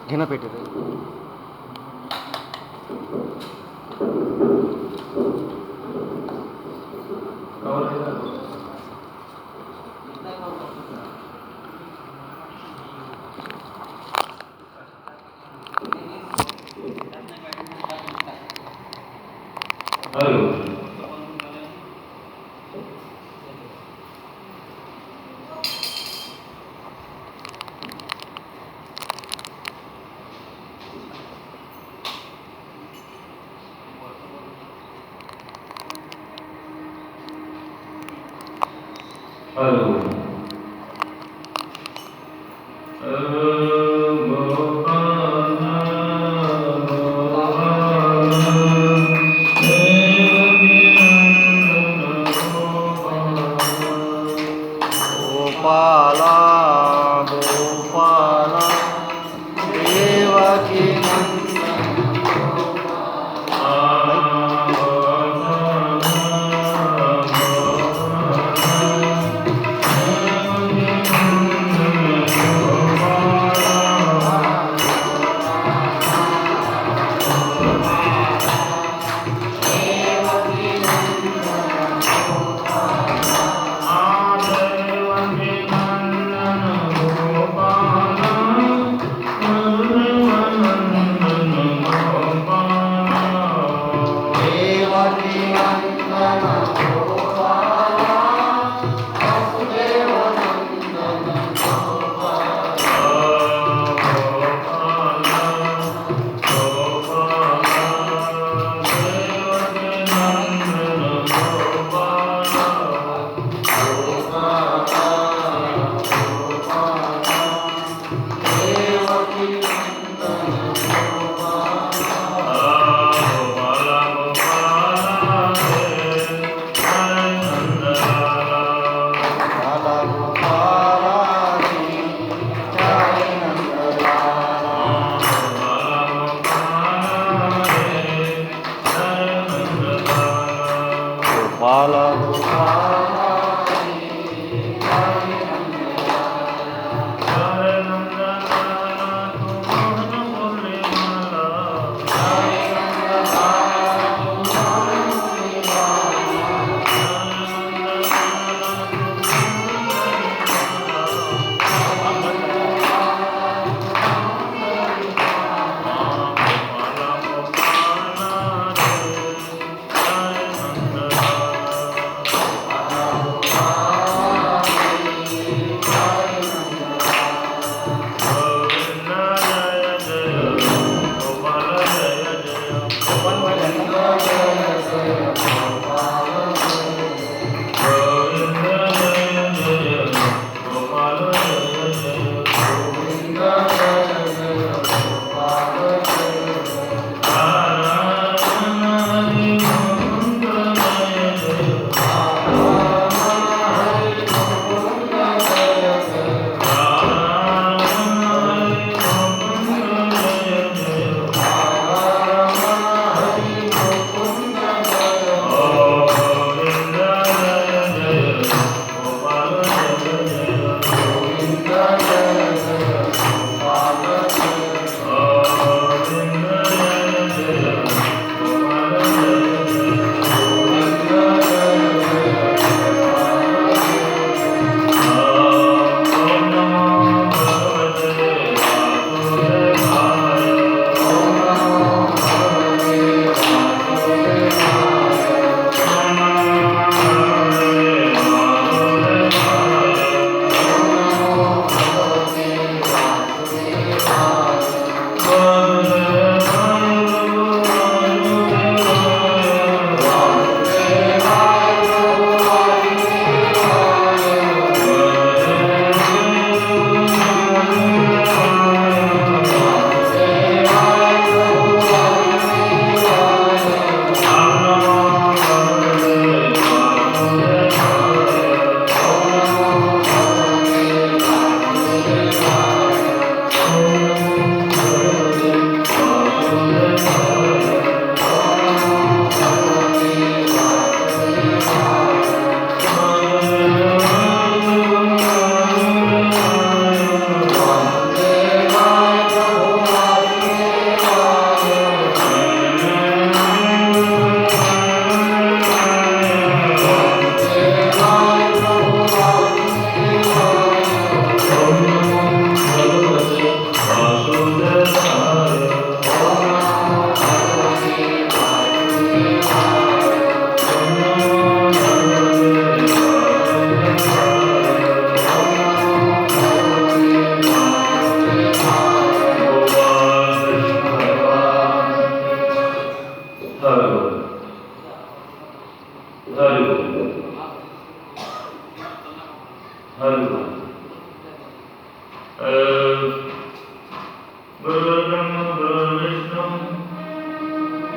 घेणं पेटेल. गोपाला गोपाला देवकी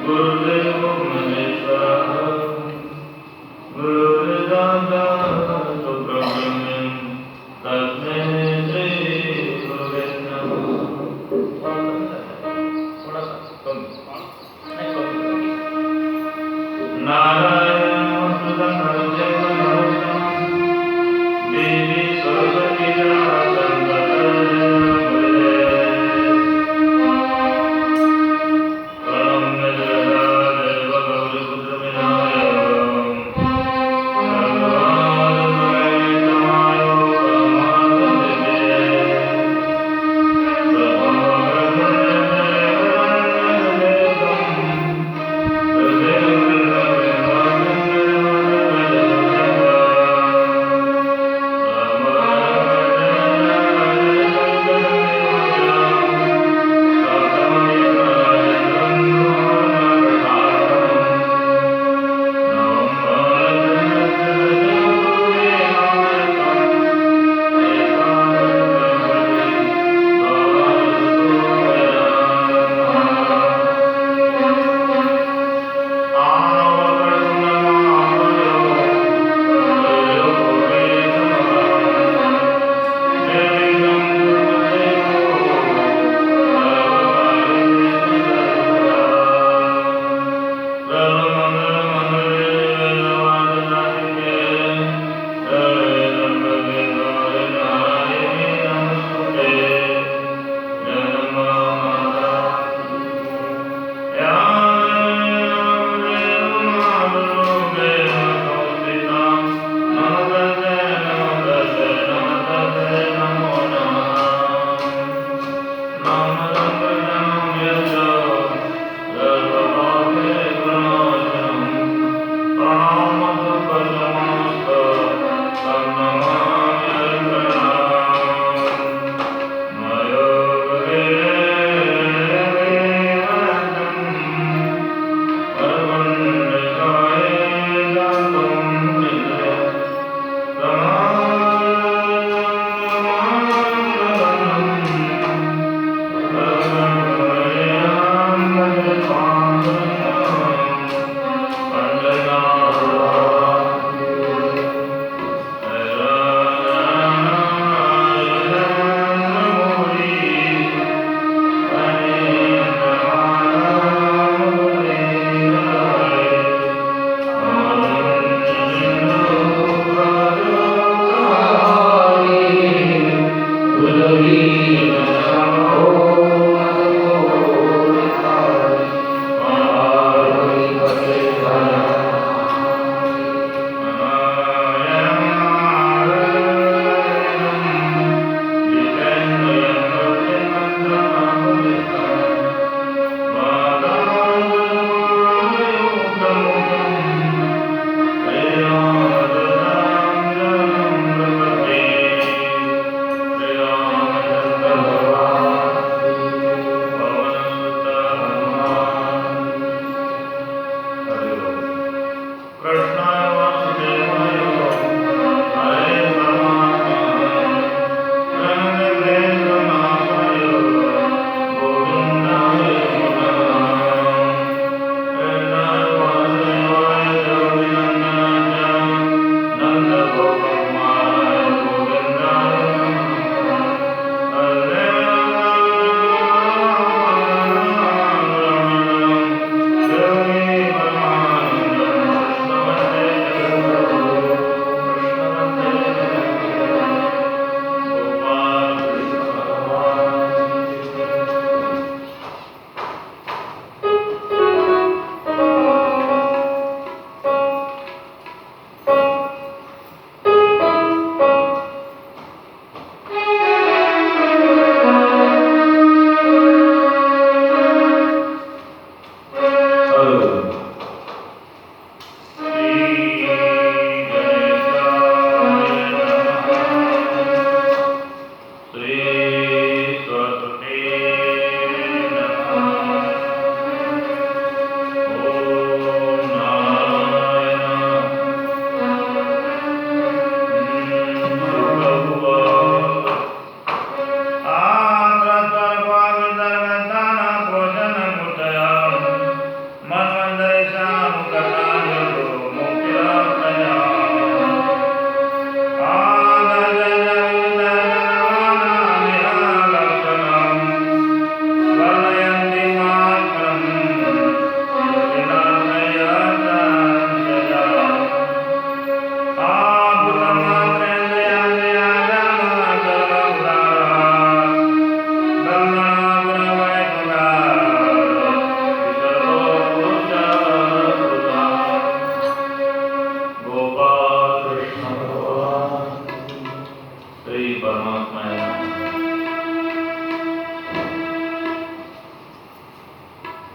गुरुदेव महेश्वरः गुरुर्ब्रह्मा गुरुर्विष्णुः तस्मै श्री गुरुवे नमः. थोडासा कमी नाही कमी. नारायण देवी सरस्वती प्रणम्य जगदा देव गौरी पुत्र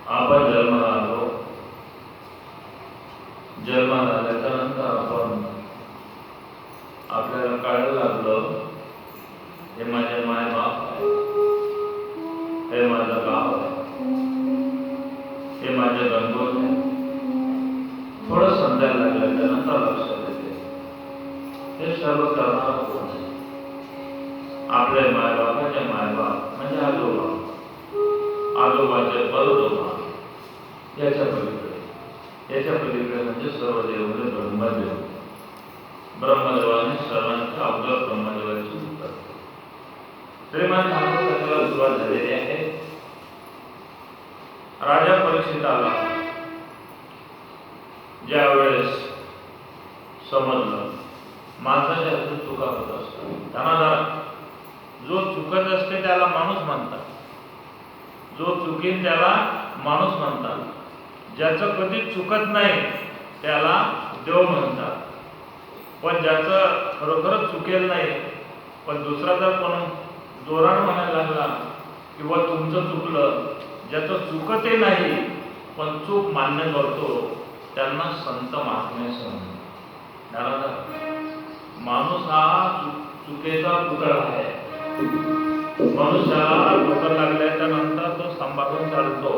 आपण जन्माला आलो. जन्माला आल्याच्या नंतर आपल्याला कळायला लागलं हे माझे माय बाप आहे, हे माझं गाव आहे, हे माझे गणगोत आहे. थोडं समजायला लागलं त्यानंतर लक्षात येते हे सर्व करणारा कोण आहे. आपले मायबापाचे मायबाप म्हणजे आजोबा, आजोबाचे परजोबा, याच्या पलीकडे म्हणजे सर्व देव म्हणजे ब्रह्मदेव. ब्रह्मदेवाने सर्वांच्या अवघड ब्रह्मदेवाची उत्तर श्रीमान भागवताला सुरुवात झालेली आहे. राजा परीक्षिताला ज्या वेळेस समजलं माणसाच्या हातून चुका होत असतात, त्यांना जो चुकत असते त्याला माणूस म्हणतात, जो चुकीन त्याला माणूस म्हणतात, ज्याचं कधी चुकत नाही त्याला देव म्हणतात. पण ज्याचं खरोखरच चुकेल नाही पण दुसरा जर कोण जोरानं म्हणायला लागला किंवा तुमचं चुकलं, ज्याचं चुकतही नाही पण चूक मान्य करतो त्यांना संत महात्म्याचं म्हणतात. माणूस हा चुकीचा पुतळा आहे. मनुष्याला ठोकर लागल्याच्या नंतर तो सांभाळून चालतो.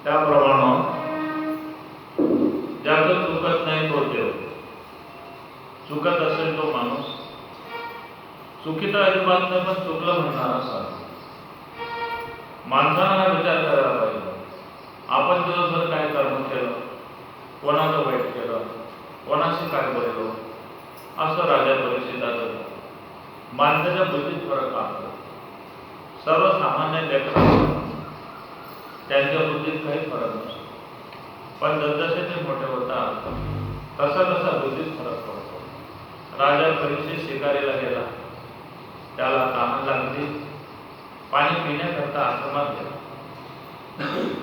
त्याप्रमाणे ज्याचं चुकत नाही तो देव, चुकत असेल तो माणूस. चुकीचा अजिबात नाही पण चुकलं म्हणणार असा माणसानं हा विचार करायला पाहिजे. आपण दिवसभर काय कर्म केलं, कोणाचं वाईट केलं, कोणाशी काय बोललो, असं राजा परीक्षिताचं माणसाच्या बुद्धीत फरक असतो. सर्वसामान्य लेकरं त्यांच्या बुद्धीत काही फरक नसतो, पण जसजसे ते मोठे होतात तसा तसा बुद्धीत फरक पडतो. राजा परीक्षित शिकारीला गेला, त्याला तहान लागली, पाणी पिण्याकरता आश्रमात गेला.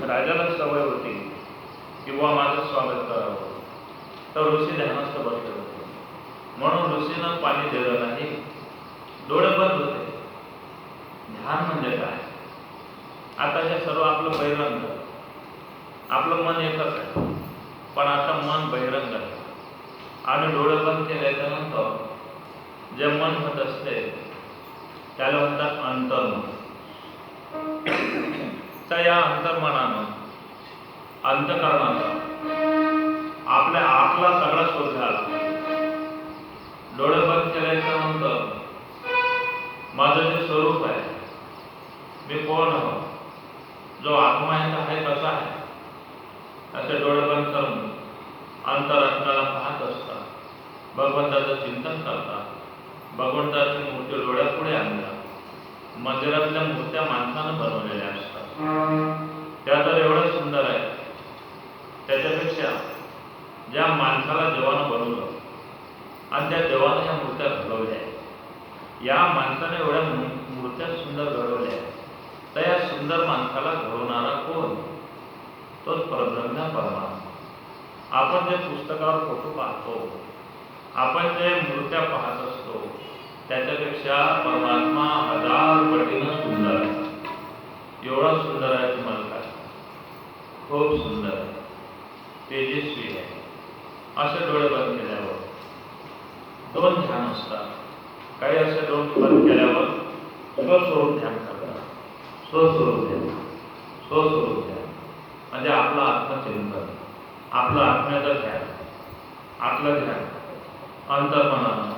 राजाला सवय होती किंवा माझं स्वागत करावं, तर ऋषी ध्यानस्थ बसले होते म्हणून ऋषीनं पाणी दिलं नाही. डोळे बंद होते. ध्यान म्हणजे काय? आता हे सर्व आपलं बहिरंग, आपलं मन एकच आहे पण आता मन बहिरंग आहे आणि डोळे बंद केल्याच्या नंतर जे मन होत असते त्याला म्हणतात अंतर्मन. तर या अंतर्मनानं अंतःकरणाचा आपल्या आतला सगळा शोध झाला. डोळे बंद केल्याच्या नंतर माझं जे स्वरूप आहे, मी कोण आहो, जो आत्मा आहे कसा आहे, असे डोळे बंद करून अंतरात्म्याला पाहत असतात. भगवंताचं चिंतन करतात. भगवंताची मूर्ती डोळ्यापुढे आणतात. मंदिरातल्या मूर्त्या माणसानं बनवलेल्या असतात. त्या तर एवढं सुंदर आहे, त्याच्यापेक्षा ज्या माणसाला देवानं बनवलं आणि त्या देवानं या मूर्त्या घडवल्या, या माणसाने एवढ्या मूर्त्या सुंदर घडवल्या, तर या सुंदर माणसाला घडवणारा कोण? तोच परब्रह्म परमात्मा. आपण जे पुस्तकावर फोटो पाहतो, आपण जे मूर्त्या पाहत असतो, त्याच्यापेक्षा परमात्मा 1000 पटीनं सुंदर आहे. एवढा सुंदर आहे तुम्हाला काय, खूप सुंदर आहे, तेजस्वी आहे. असे डोळे बंद केल्यावर दोन ध्यान असतात. काही असे डोळे बंद केल्यावर स्वस्वरूप ध्यान करतात. स्वस्वरूप ध्यान, स्वस्वरूप ध्यान म्हणजे आपलं आत्मचिंतन, आपलं आत्म्याचं ध्यान, आपलं ध्यान अंतर्मनानं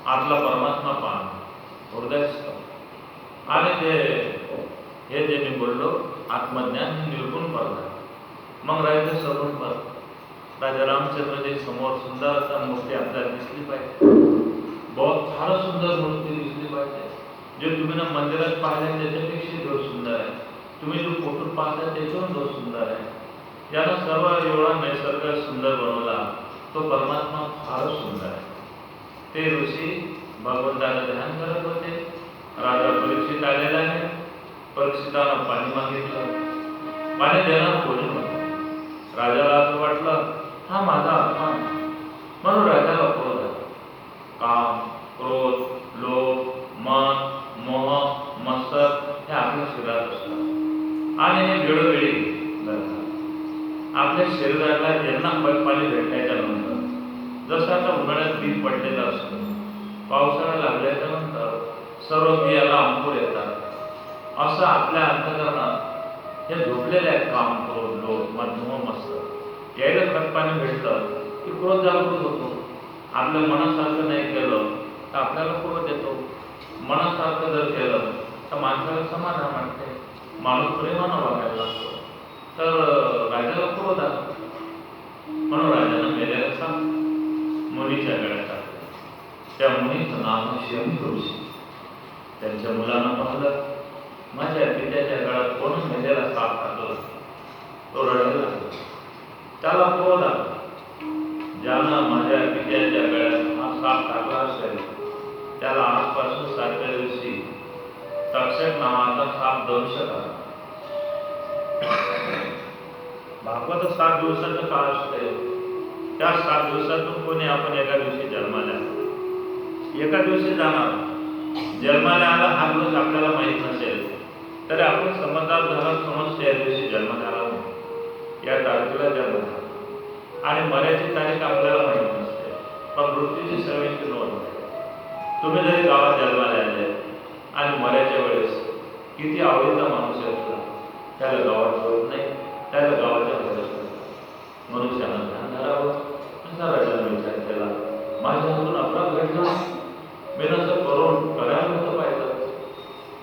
आपला परमात्मा पाहणं हृदयस्थ. आणि हे जे मी बोललो आत्मज्ञान निर्गुण पडलं. मग राहायचं सगुण पद. राजा रामचंद्रजी समोर सुंदर असा मूर्ती आपल्याला दिसली पाहिजे. बहुत फार सुंदर मूर्ती दिसली पाहिजे. जे तुम्ही ना मंदिरात पाहिल्या त्याच्यापेक्षा देव सुंदर आहे. तुम्ही जो फोटो पाहता त्याच्यावर देव सुंदर आहे. याला सर्व एवढा नैसर्ग सुंदर बनवला तो परमात्मा फारच सुंदर आहे. ते ऋषी भगवंताला ध्यान करत होते. राजा परीक्षित आलेला आहे. परीक्षितानं पाणी मागितलं. पाणी देणार कोणी होतं. राजाला असं वाटलं हा माझा आत्मा, म्हणून राजाला क्रोध आला. काम, क्रोध, लोभ, मन, मोह, मत्सर हे आपल्या शरीरात असतात. आणि हे वेळोवेळी घडतात. आपल्या शरीराला यांना पाणी भेटण्याच्या नंतर जसं आता उन्हाळ्यात पीक पडलेलं असतं, पावसाळा लागल्याच्या नंतर सर्व बियाला अंकुर येतात. असं आपल्या अंतकरणात हे झोपलेले आहेत काम करून लोक मध्यम मस्त यायला खत पाणी भेटलं की क्रोध जागृत होतो. आपल्या मनासारखं नाही केलं तर आपल्याला क्रोध येतो. मनासारखं जर केलं तर माणसाला समाधान वाटते, माणूस प्रेमानं वागायला लागतो. तर राजाला क्रोध आला, म्हणून राजानं मेलेला सांग मुनीच्या गळ्यात टाकलं. त्या मुनीचं नाव शमी ऋषी. त्यांच्या मुलानं पाहिलं माझ्या पित्याच्या गळ्यात कोण मेलेला साप टाकला. तो रडायला लागला. त्याला क्रोध आला, ज्यानं माझ्या पित्याच्या गळ्यात हा साप टाकला असेल त्याला आजपासून 7व्या दिवशी तक्षक नावाचा साप दंश करा. भागवत 7 दिवसाचं काळ असते. त्या 7 दिवसातून कोणी आपण एका दिवशी जन्माला एका दिवशी जाणार. जन्माला आला हा दिवस आपल्याला माहीत नसेल तरी आपण समजदार झाला समजते या दिवशी जन्माला आला या तारखेला जन्म झाला आणि मराठी तारीख आपल्याला माहीत नसते, पण मृत्यूची सर्वांची नोंद. तुम्ही जरी गावात जन्माला आले आणि मराठ्या वेळेस किती आवडीचा माणूस असला त्याला गावात होत नाही, त्याला गावाच्या गरज नाही. मनुष्यानं ध्यान धरावं. असा राजाने विचार केला, माझ्या हातून अपराध घडला, मी नसं करून करायला नव्हतं पाहिजे.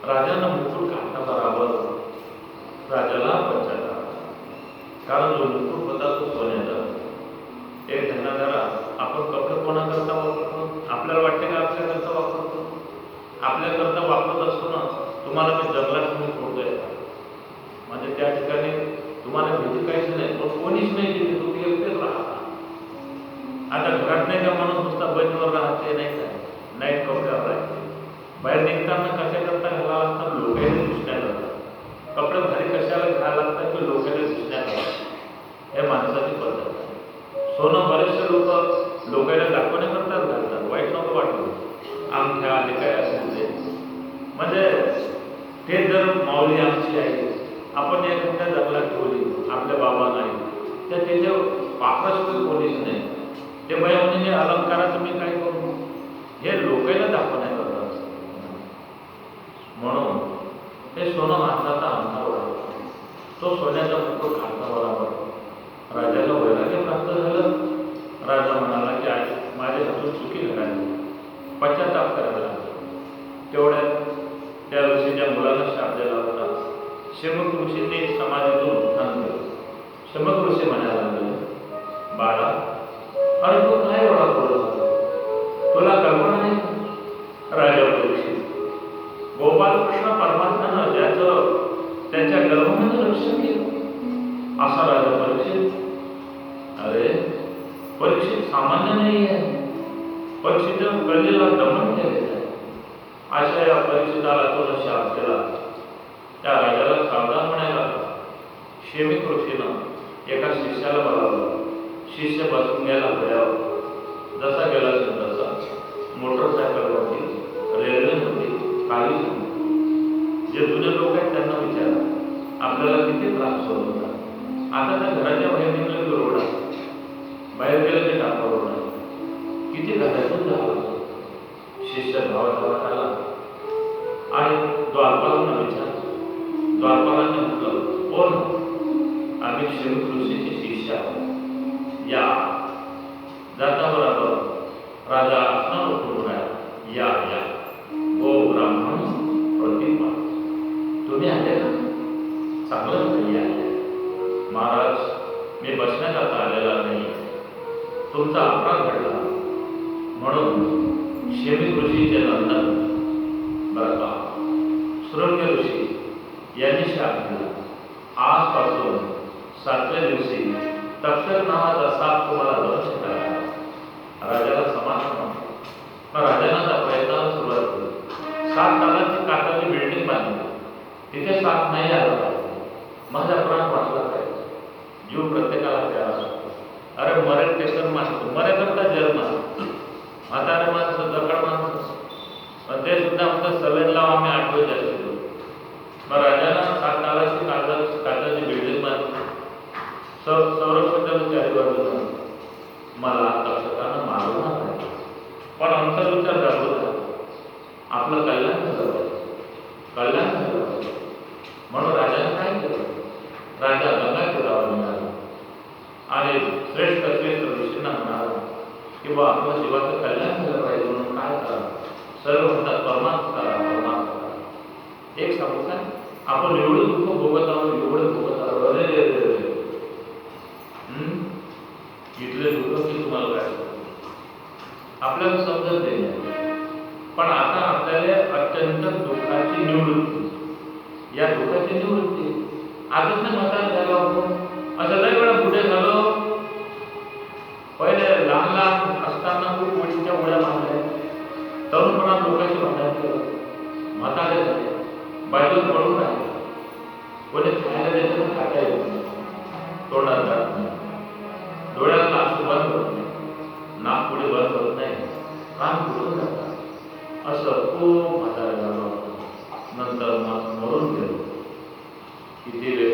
राजानं मुकुट काढता बराबर राजाला पश्चाताप, कारण जो मुकुट होता तो सोन्याचा. एक ध्यान धरा, आपण कपडे कोणाकरता वापरतो? आपल्याला वाटते का आपल्याकरता वापरतो? आपल्याकरता वापरत असतो ना. तुम्हाला मी जंगलात तुम्ही फोडतोय म्हणजे त्या ठिकाणी तुम्हाला भीती काहीच नाही, पण कोणीच नाही तिथे, तुम्ही एकटेच राहता. आता घरात नाही का माणूस नुसता बंदवर राहते नाही काय, नाईट कपड्यावर राहते. बाहेर निघताना कशाकरता घालावं लागतात? लोकांनी दिसण्यात जातात. कपडे भारी कशाला घ्यायला लागतात की लोकांनी दिसण्यात जातात. हे माणसाची पद्धत आहे. सोनं बरेचसे लोक लोकांना दाखवण्याकरताच घालतात, वाईट नको वाटलं. अंगठ्या आले काय असेल ते, म्हणजे ते जर माऊली आमची आहे, आपण एखाद्या जंगलात ठेवली आपल्या बाबा नाही तर त्याच्या वापराशिवाय कोणीच नाही. ते म्हणजे अलंकाराचं मी काय करू? हे लोकांना दाखवण्यात जातात. म्हणून हे सोनं माणसाचा अंधार वाढतो. तो सोन्याचा मुकुट खालचा बरोबर राजाला वैराग्य प्राप्त झालं. राजा म्हणाला की आज माझ्या हातून चुकी घडाली, पश्चाताप करायला लागला. तेवढ्यात त्या ऋषीच्या मुलाला शाप दिला होता. शमक ऋषींनी समाधीतून उत्थान केलं. शमक ऋषी म्हणायला लागले, बाळा अरे तू काय एवढा बोलत होता? तुला कल्पना नाही? राजा परीक्षित, गोपालकृष्ण परमात्म्यानं ज्याचं त्याच्या गर्भामध्ये रक्षण केलं असा राजा परीक्षित. अरे परीक्षित सामान्य नाही आहे. परीक्षितनं कलेला दमन केलेलं आहे. अशा या परीक्षिताला तो शाप केला. त्या राजाला सावधान म्हणायला लागला. शेमिक ऋषीनं एका शिष्याला बोलावलं. शिष्य बसून गेला घोड्यावर. जसा गेला तसा मोटरसायकलवरती, रेल्वेवरती, काही जे जुने लोक आहेत त्यांना विचारा आपल्याला किती त्रास होत होता. आता त्या घराच्या बाहेर निघलं की रोड आहे, बाहेर गेलं की टाका रोड आहे, किती घरातून झालं. शिष्य धावत आला आणि द्वारपालांना विचारलं. द्वारपालांनी म्हटलं, कोण? आम्ही शमिक ऋषीचे शिष्य आहोत. या जाता बरोबर राजा असणार म्हणाला, या या गो ब्राह्मण प्रतिमा, तुम्ही आले का? चांगलं नाही आले. महाराज मी बसण्याकरता आलेला नाही, तुमचा अपराध घडला म्हणून शमिक ऋषीचे नंदन बरं का शृंग ऋषी यांनी शाप दिला. आजपासून 7व्या दिवशी तक्षक नावाचा साप तुम्हाला दंश करा. राजाला समाधान. राजानं त्या प्रयत्नाला सुरुवात केली. 7 तालाची काचाची बिल्डिंग बांधली. तिथे साप नाही आला पाहिजे, माझा प्राण वाचला पाहिजे. जीव प्रत्येकाला प्यारा असतो. अरे मरेल टेकन माणसं मरेकरता जन्म, म्हातारे माणसं दगड माणसं, पण ते सुद्धा आमचं सवय लाव आम्ही आठवत असतो. मग राजाला 7 तालाची कागदाची संरक्षकाला चारी बाजूला मला तक्षकानं मारू नका, पण अंतर्विचार जागृत झाला. आपलं कल्याण झालं पाहिजे, कल्याण झालं पाहिजे. म्हणून राजाने काय केलं? राजा गंगा तीरावर निघाला आणि श्रेष्ठ ऋषींना म्हणाला की बा आपल्या जीवाचं कल्याण झालं पाहिजे म्हणून काय करा? सर्व म्हणतात परमार्थ करा, परमार्थ करा. एक सांगू काय, आपण एवढं दुःख भोगत आहोत, एवढं भोगत आहोत, इथले दुःख की तुम्हाला काय आपल्याला समजत नाही. पण आता आपल्याला अत्यंत दुःखाची निवृत्ती, या दुःखाची निवृत्ती आजच नाही म्हातारा झालो आपण, असं लय वेळा पुढे झालो. पहिले लहान लहान असताना खूप मुलींच्या मुळ्या मारल्या, तरुणपणात लोकांची भांडण केलं, म्हातारे झाले, बाजूला पडून राहिले, कोणी खायला द्यायचं तर खाता येत नाही, तोंडात जात नाही, डोळ्याला आसू बंद होत नाही, नाक पुढे बंद होत नाही, कान फुटून जातात. असं खूप म्हातारे झालो. नंतर मरून गेलो. किती वेळ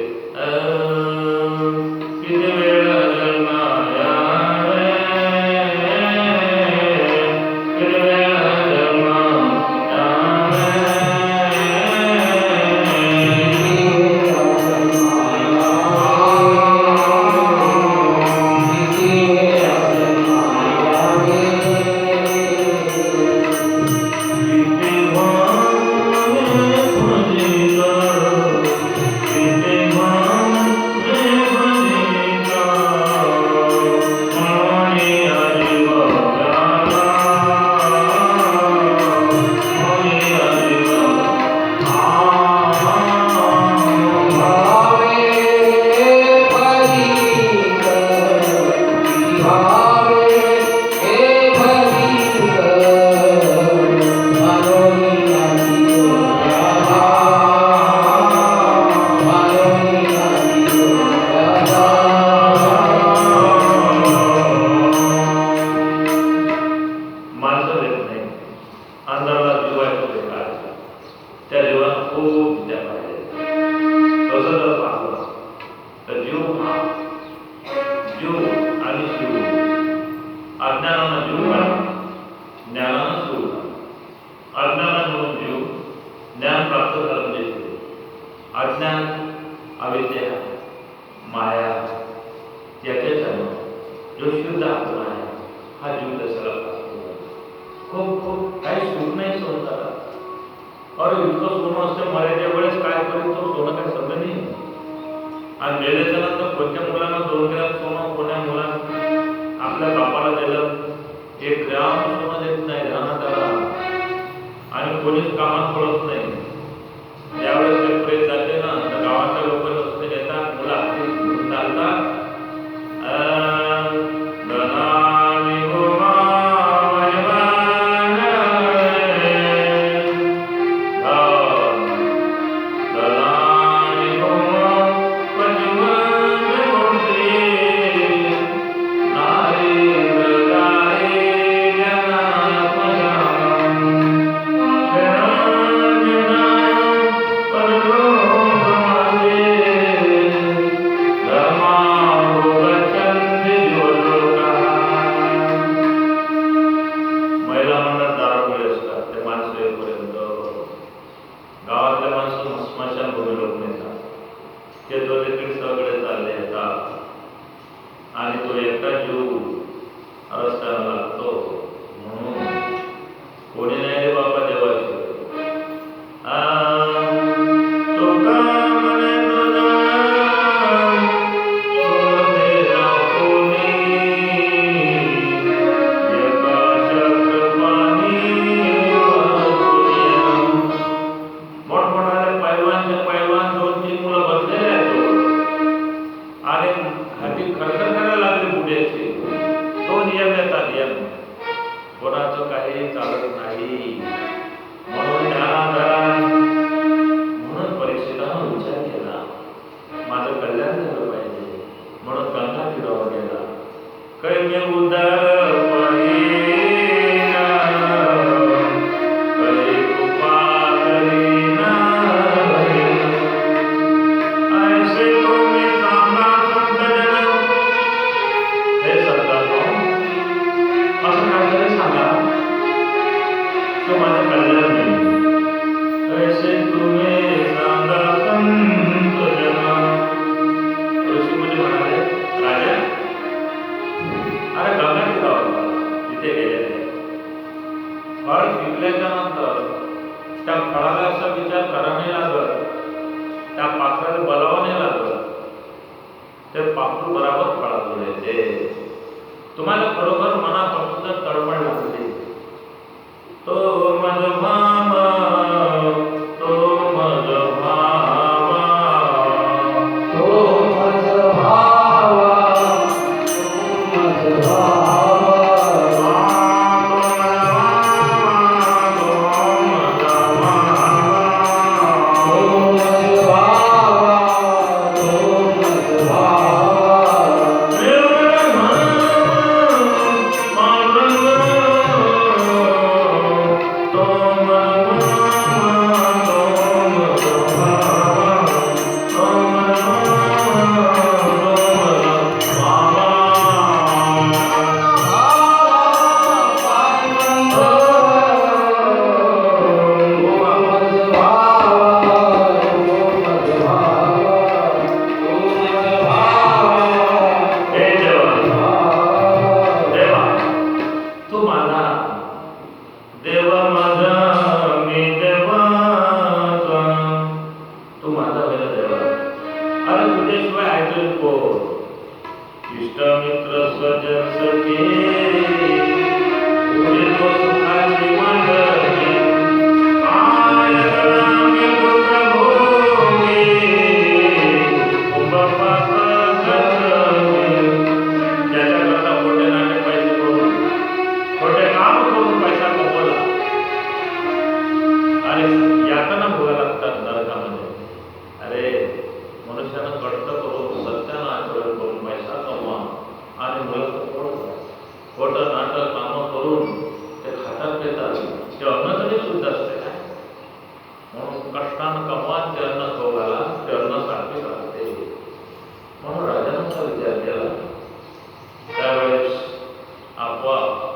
ऐसे तुम्ही सांगा संत जन पिकल्याच्या नंतर त्या फळाला असा विचार करावा नाही लागत, त्या पाखराला बलावा नाही लागत, ते पाखरू बराबर फळावर येते. तुम्हाला खरोखर मनापासून जर तळमळ लागली, तो मज भावा, तो मज भावा, तो मज भावा, तो मज इष्टमित्र सजन सखी, तुझे तो सुखाची मंडळी, आय रामी पुत्र भोगी, उपपात जगमी. ज्याच्याकरता खोटे नाटे पैसे करून, खोटे काम करून पैसा कमवला आणि यातना भोगायला लागतात नरकामध्ये. अरे मनुष्यानं कष्ट करून सत्यानं आचरण करून पैसा कमवा आणि खोटं नाटक कामं करून ते खातात पितात, ते अन्न तरी शुद्ध असते काय? म्हणून कष्टानं कमवा ते अन्न खाऊ घाला, ते अन्न सात्विक असते. म्हणून राजानं असा विचार केला. त्यावेळेस आपोआप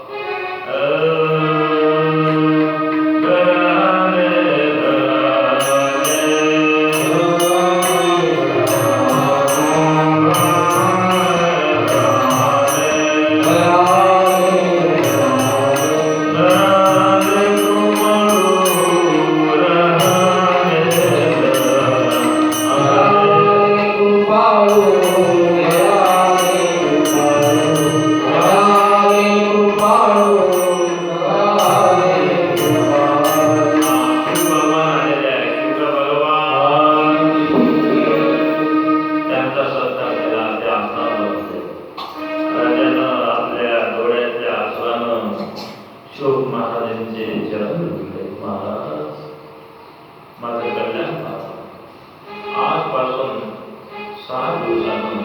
शोक महाराजांचे चरण धुतले. महाराज माझे कल्याण व्हावं. आजपासून 7 दिवसानं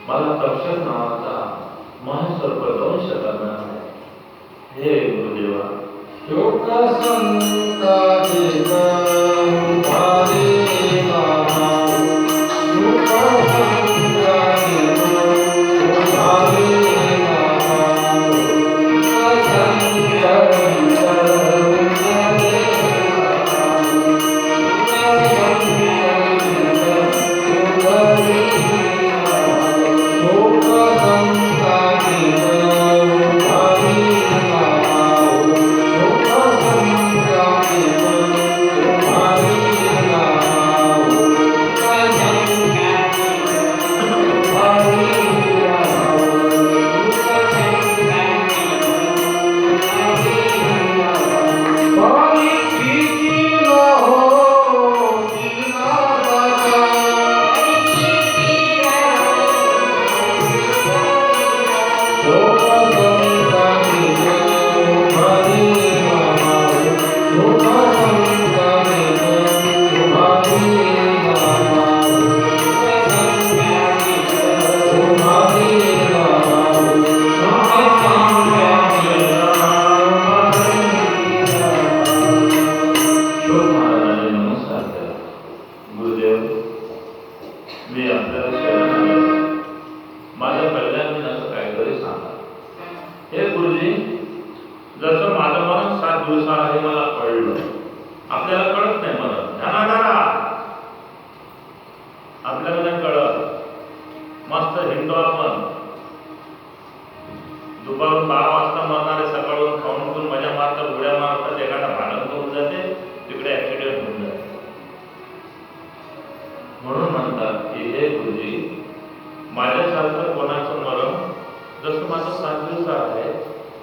मला तक्षक नावाचा महासर्प दंश करणार आहे. हे गुरुदेवा, शोक संताची भारी जसं माझं मरण 7 दिवसाला हे मला कळलं. आपल्याला कळत नाही मरण, ध्यानाधारा आपल्याला नाही कळत. मस्त हिंडतो आपण, दुपारून 12 वाजता मरणारे सकाळून खाऊन मजा मारतात, उड्या मारतात. की हे गुरुजी, माझ्यासारखं कोणाचं मरण जसं माझं 7 दिवस आहे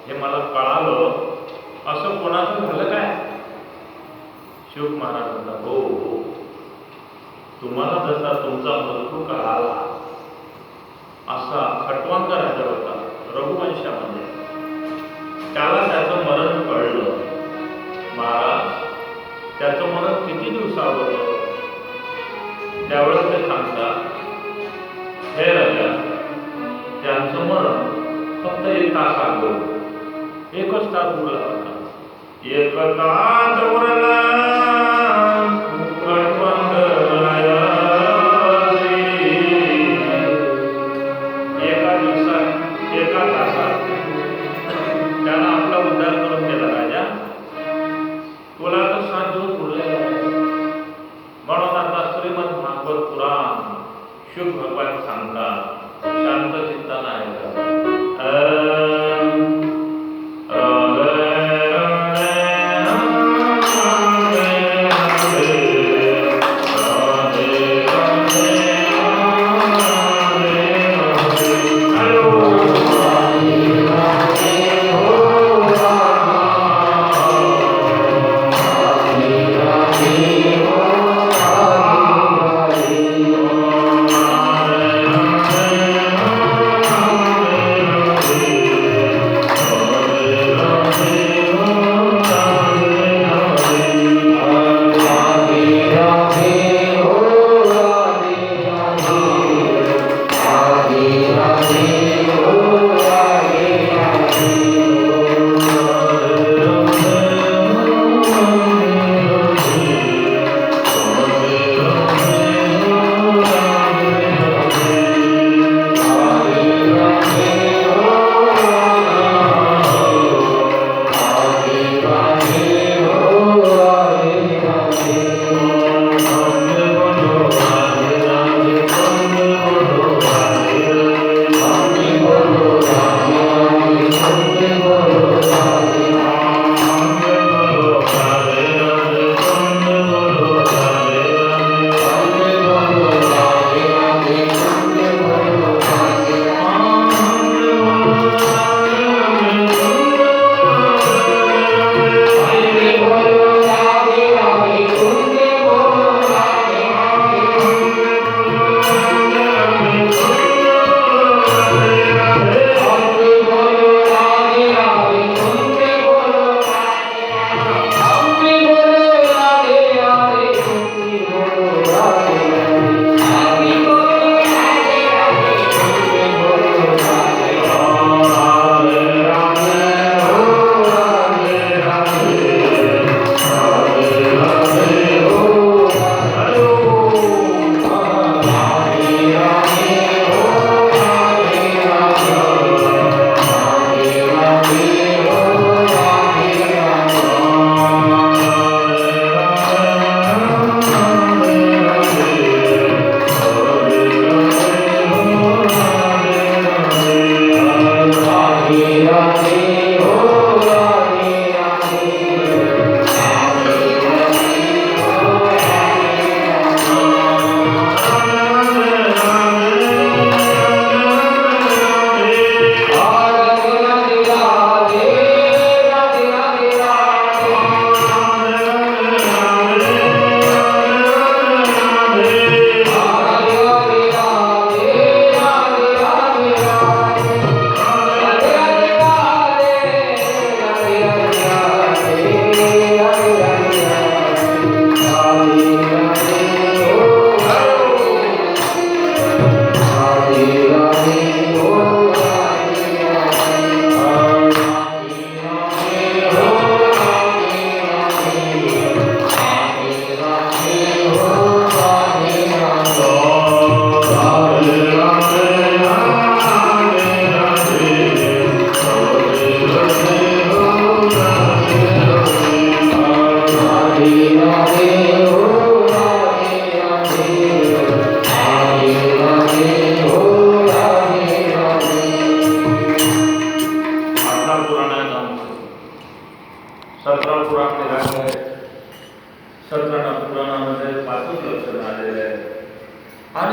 हे मला कळालं, असं कोणाचं झालं काय? शुक महाराज म्हणतात, हो हो, तुम्हाला जसा तुमचा मृत्यू कळाला असा खटवांका राजा होता रघुवंशामध्ये, त्याला त्याचं मरण कळलं. महाराज, त्याचं मरण किती दिवसावर होतं? त्यावेळेस ते सांगतात, हे राजा, त्यांचं मरण फक्त 1 तास अगोदर, 1च तास उरला होता. 1 तास उरला एका दिवसात, एका तासात त्यानं आपला उद्धार करून दिला. राजा, तुला तर 7 दिवस उरलेला आहे. म्हणून आता श्रीमद भागवत पुराण शुक भगवान सांगतात, शांत चित्तानं आहे.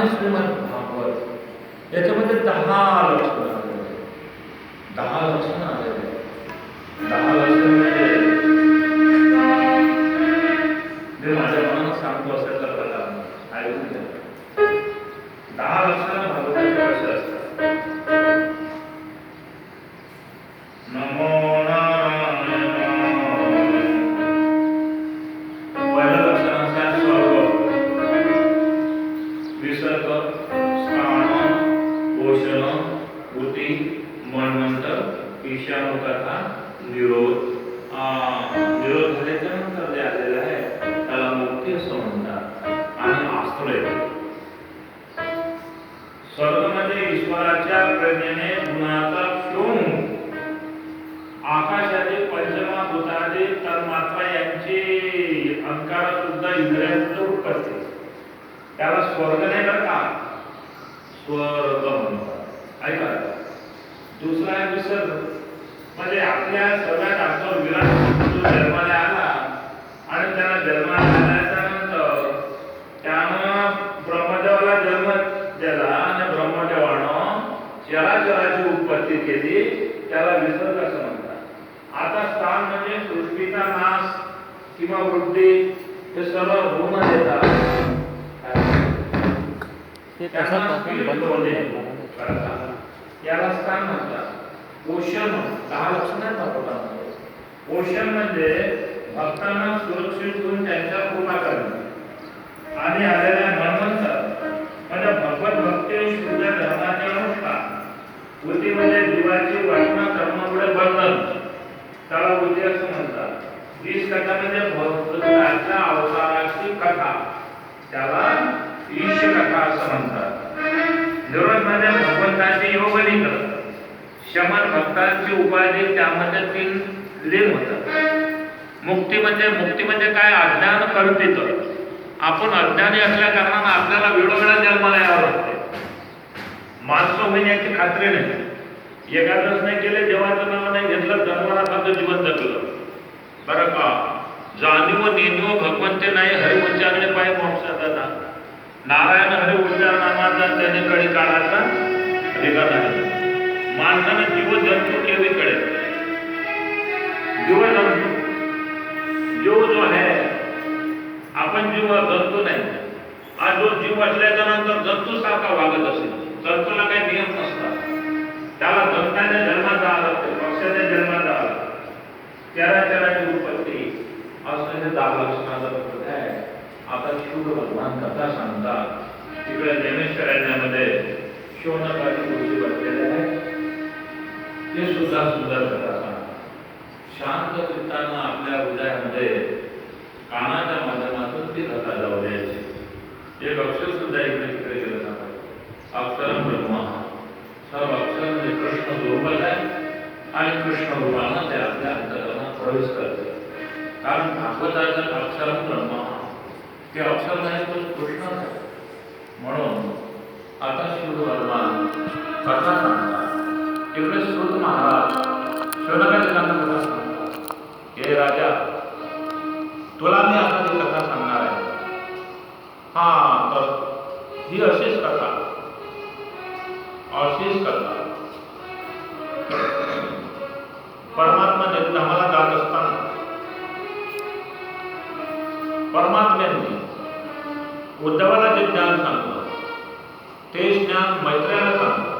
आणि श्रीमद भागवत याच्यामध्ये 10 लक्षणं आलेले, 10 लक्षणं आलेले. 10 लक्षणं म्हणजे मी माझ्या मनानं सांगतो असेल तर प्रकार ऐकून घ्या. 10 लक्षणं भागवताचे कसे असतात. नमो पहिलं लक्षण असतात स्वर्ग, विसर्ग, स्थान, पोषण, ऊती, मन्वंतर, ईशानुकथा, निरोध. निरोध झाल्याच्या नंतर जे आलेलं आहे त्याला मुक्ती असं म्हणतात. आणि आश्रय. स्वर्ग म्हणजे ईश्वराच्या प्रेरणेने गुणाचा क्षोभ, आकाशाचे पंचमहाभूताचे तन्मात्रा यांची अंकार सुद्धा इंद्रियांचं उत्पत्ती, त्याला स्वर्ग नाही करता, स्वर्ग म्हणतात. ऐका. दुसरा आहे विसर्ग, म्हणजे आपल्या सगळ्यात आमचा विराट जो जन्माला आला आणि त्याला जन्माला आल्याच्या नंतर त्यानं ब्रह्मदेवाला जन्म दिला आणि ब्रह्मदेवानं चराचराची उत्पत्ती केली, त्याला विसर्ग असं म्हणतात. आता स्थान म्हणजे सृष्टीचा नाश किंवा वृद्धी हे सर्व होऊन येतात, याला स्थान म्हणतात. पोषण 10 लक्षणं दाखवतात. पोषण म्हणजे भक्तांना सुरक्षित ठेवून त्यांच्यावर कृपा करणे आणि आलेल्या मन्वंतर म्हणजे भगवत भक्ती शुद्ध धर्माचे अनुष्ठान. वृत्ती म्हणजे जीवाची वासना कर्मामुळे बंधन, त्याला वृत्ती असं म्हणतात. 20 कथा म्हणजे भगवंताच्या अवताराची कथा, त्याला ईश कथा असं म्हणतात. निरोध म्हणजे भगवंताची योगनिक. शमन भक्तांची उपाधी, त्यामध्ये 3 लीन होतात. मुक्ती म्हणजे काय, अज्ञान कल्पित. आपण अज्ञानी असल्या कारणाने आपल्याला वेळोवेळा जन्माला यावं लागते. माणसं होण्याची खात्री नाही. एकादश नाही केले, देवाचं नाव नाही घेतलं, जन्माला फक्त जीवन जगलं बरं का. जाणीव नेणीव भगवंते नाही, हरि उच्चारणे पाय मोक्षाचा ना. नारायण हरि उच्चार नामाचा त्याने कडी काढायचा अधिकार नाही. माणसाने जीव जंतू केवी कळेल. जीव जंतू जीव जो आहे, आपण जीव जंतू नाही. आज जो जीव असल्याच्या नंतर जंतू सारखा वागत असेल, जंतूला काही नियम नसतात, त्याला जंताने जन्मात जावं लागते, पक्षाने जन्मात जावं लागते. चराचराची उत्पत्ती असं हे 10 लक्षणाचं प्रकट आहे. आता शुभ भगवान कथा सांगतात. तिकडे ज्ञानेश्वरांमध्ये शौनकाची गोष्टी बसलेल्या आहे, ते सुद्धा सुंदर कथा सांगतात. शांत चित्तानं आपल्या हृदयामध्ये कानाच्या माध्यमातून ती कथा जाऊ द्यायची. एक अक्षर सुद्धा इकडे तिकडे गेलं जातं. अक्षरम ब्रह्मा, सर्व अक्षर म्हणजे कृष्ण स्वरूपच आहे आणि कृष्ण रूपानं ते आपल्या अंतकरणात प्रवेश करते. कारण भागवताचं अक्षरम ब्रह्मा, ते अक्षर नाही तो कृष्ण आहे. म्हणून आता शिव भगवान कथा सांगतात. तिकडे सूत महाराज शौनकाच्या कथा सांगतात. हे राजा, तुला मी आता ती कथा सांगणार आहे. तर ही अशीच कथा, अशीच कथा. परमात्मा निर्धामाला जात असताना परमात्म्यांनी उद्धवाला जे ज्ञान सांगलं ते ज्ञान मैत्र्याला सांगलं,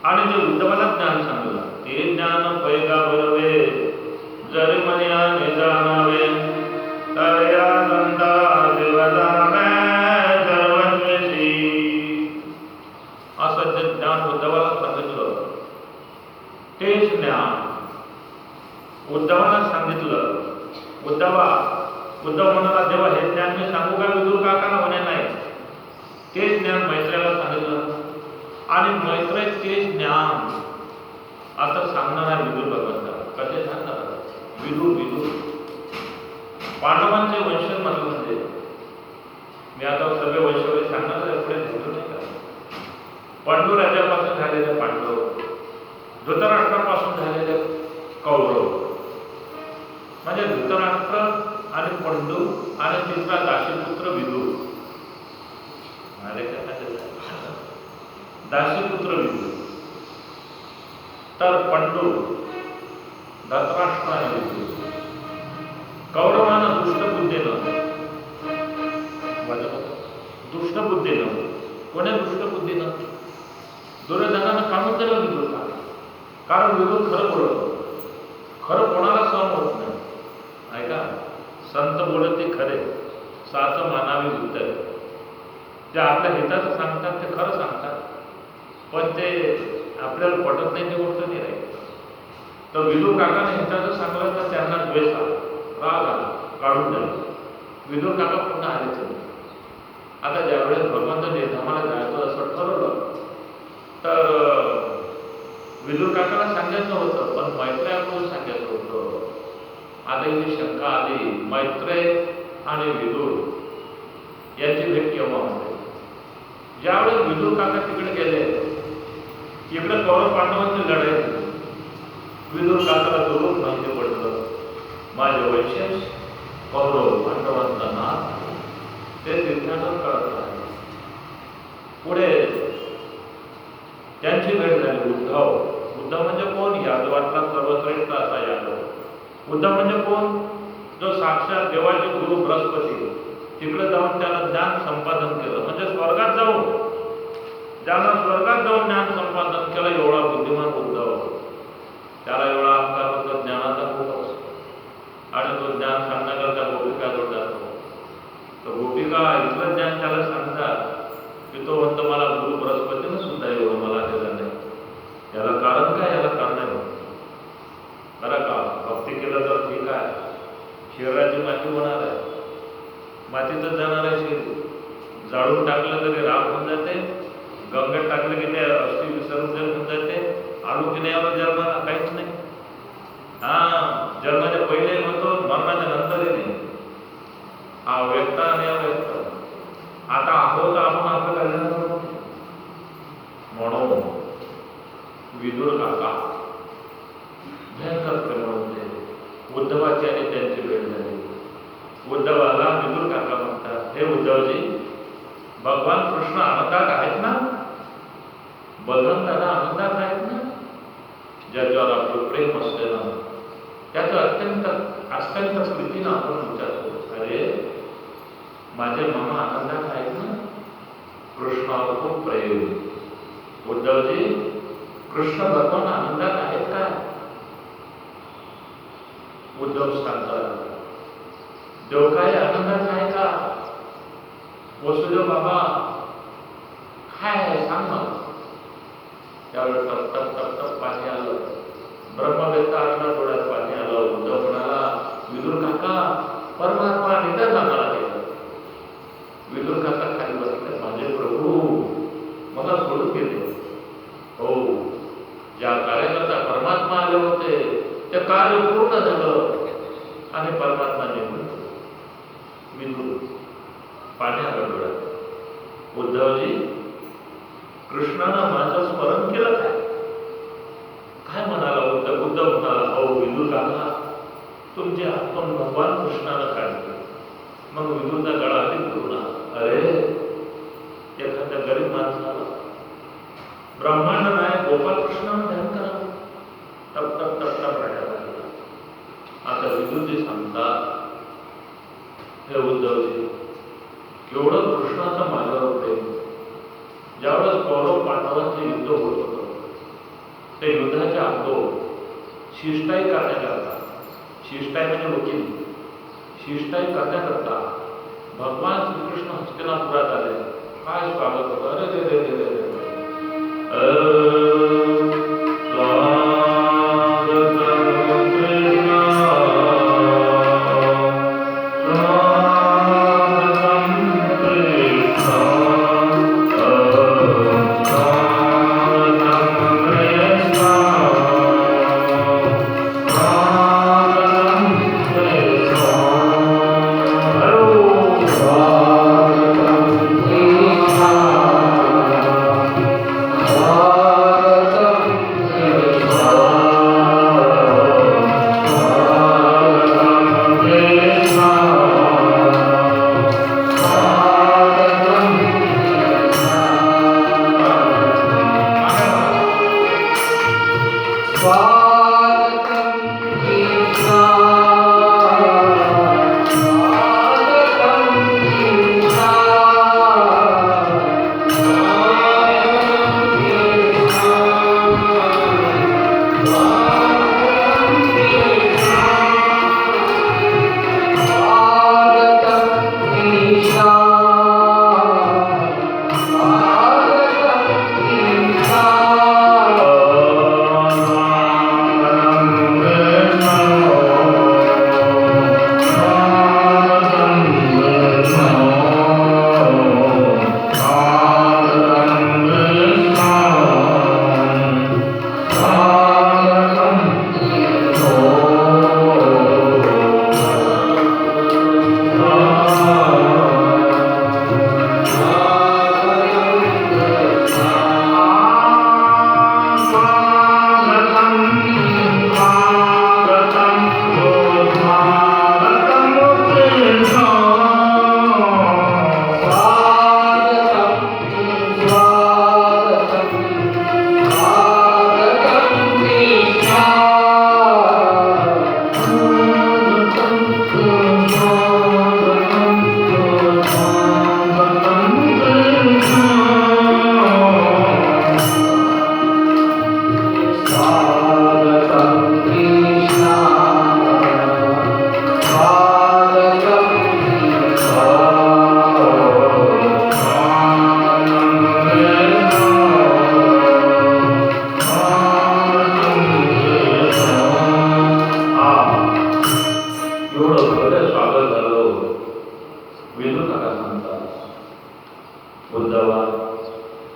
आणि जे उद्धवाला ज्ञान सांगलं ते ज्ञान पैगा बरवे जरी मनिया निजानावे तया गंधा देवदामे सर्वस्वी. असं जे ज्ञान उद्धवाला सांगितलं ते ज्ञान उद्धवाला सांगितलं. उद्धव म्हणाला, देवा हे ज्ञान मी सांगू का विदूर काकाला? म्हणे नाही. ते ज्ञान मैत्र्याला सांगितलं आणि मैत्रे ते ज्ञान आता सांगणार आहे विदूर भगवंताला. कसे सांगणार? विदूर पांडवांचे वंशज म्हटलं म्हणजे मी आता सगळे वंशज सांगणार आहे, पुढे भेटू नाही का. पांडू राजापासून झालेले पांडव, धृतराष्ट्रापासून झालेले कौरव, म्हणजे धृतराष्ट्र आणि पंडू आणि तिसरा दाशीपुत्र विदूर. दासीपुत्र विदुर, तर पंडू धृतराष्ट्राने विदुर, कौरवानं दुष्टबुद्धीनं कोण्या दुष्टबुद्धीनं दुर्योधनानं काढून दिलं विदुर का? कारण विदुर खरं बोलतो, खरं कोणाला सहन होत नाही. ऐका, संत बोलते खरे, साच मानावी उत्तर. जे आपल्या हिताचं सांगतात ते खरं सांगतात, पण ते आपल्याला पटत नाही ती गोष्ट नाही राहील. तर विदुर काकाने हिताचं सांगलं तर त्यांना द्वेष आला, राग आला, काढून दिलं. विदुर काका पुन्हा आलेच नाही. आता ज्यावेळेस भगवंताने आम्हाला जायचं असं ठरवलं तर विदुर काकाला सांगायचं होतं, पण मैत्रेयाकडून सांगायचं होतं. आता इथे शंका आली, मैत्रेय आणि विदुर याची भेट केव्हा होते? ज्यावेळेस विदुर काका तिकडे गेले, इकडे कौरव पांडवांची लढाई झाली. विदुर काकाला दुरून माहिती पडलं, माझे वैशेष कौरव पांडवांचा नाथ ते तीर्थाटन करत आहे. पुढे त्यांची भेट झाली. उद्धव म्हणजे कोण? यादवातला सर्वश्रेष्ठ असा यादव. उद्धव म्हणजे कोण? जो साक्षात देवाचे गुरु बृहस्पती, तिकडे जाऊन त्याला ज्ञान संपादन केलं, म्हणजे स्वर्गात जाऊन ज्याला स्वर्गात जाऊन ज्ञान संपादन केलं, एवढा बुद्धिमान उद्धव. त्याला एवढा अहंकार होता, ज्ञानाचा खूप असतो, आणि तो ज्ञान सांगण्याकरता गोपिकाजवळ जातो. तर गोपिका इथलं ज्ञान त्याला सांगतात की तो म्हणतो, मला गुरु बृहस्पतीनं सुद्धा एवढं मला दिलं नाही. याला कारण काय? याला कारण नाही बरं का. भक्ती केलं तर ठीक आहे, शरीराची माती होणार आहे, मातीतच जाणार आहे शरीर. जाळून टाकलं तरी राख होऊन जाते, गंगेत टाकलं की ते अस्थि विसर्जन होऊन जाते. आलू की नाही आलो जन्माला? काहीच नाही. जन्माच्या पहिले म्हणतो, मरणाच्या नंतरही नाही. हा व्यक्त आणि अव्यक्त. आता आहोत आपण आपलं कल्याण करू. म्हणून विदुर काका भयंकर प्रेम होते. उद्धवाची आणि त्यांची भेट झाली. उद्धवाला विदुर काका म्हणतात, हे उद्धवजी, भगवान कृष्ण आनंदात आहेत ना? बलराम दादा आनंदात आहेत ना? ज्याच्यावर आपलं प्रेम असते ना, त्याचं अत्यंत अत्यंत प्रीतीनं आपण विचारतो, अरे माझे मामा आनंदात आहेत ना? कृष्णावर खूप प्रेम. उद्धवजी, कृष्ण भगवान आनंदात आहेत का? उद्धव सांगतात, देव काय आनंदात आहे का? वसुदेव बाबा काय आहे सांग ना. त्यावेळेस टप टप टप टप पाणी आलं. ब्रह्मवेत्ता आत्मा डोळ्यात पाणी आलं. उद्धव म्हणाला, विदुर काका, परमात्मा निदान आम्हाला केलं. विदुर काका खाली बसले, माझे प्रभू मला सोडून गेले. हो, ज्या कार्याकरता परमात्मा आले होते ते कार्य पूर्ण झालं आणि परमात्मा निघून. विदुर पाणी आलं डोळ्यात. उद्धवजी, कृष्णानं माझं स्मरण केलं काय? काय म्हणाला उद्धव? उद्धव म्हणाला, हो विदुर काका, तुमचे आपण भगवान कृष्णानं काढले. मग विदुरचा गळा अधिक धरून, अरे एखाद्या गरीब माणसाला ब्रह्मांड नाही गोपाल कृष्णानं ध्यान करावं. टप टप टप टप राजा लागला. आता विदुरजी सांगतात, हे उद्धवजी, केवढं कृष्णाचं माझ्यावर प्रेम. ज्यावेळेस कौरव पांडवांचे युद्ध होत होतं, ते युद्धाच्या अगोदर शिष्टाई करण्याकरता, शिष्टाई म्हणजे वकील, शिष्टाई करण्याकरता भगवान श्रीकृष्ण हस्तिनापुरात आले. काय स्वागत होतं. अरे रे रे रे रे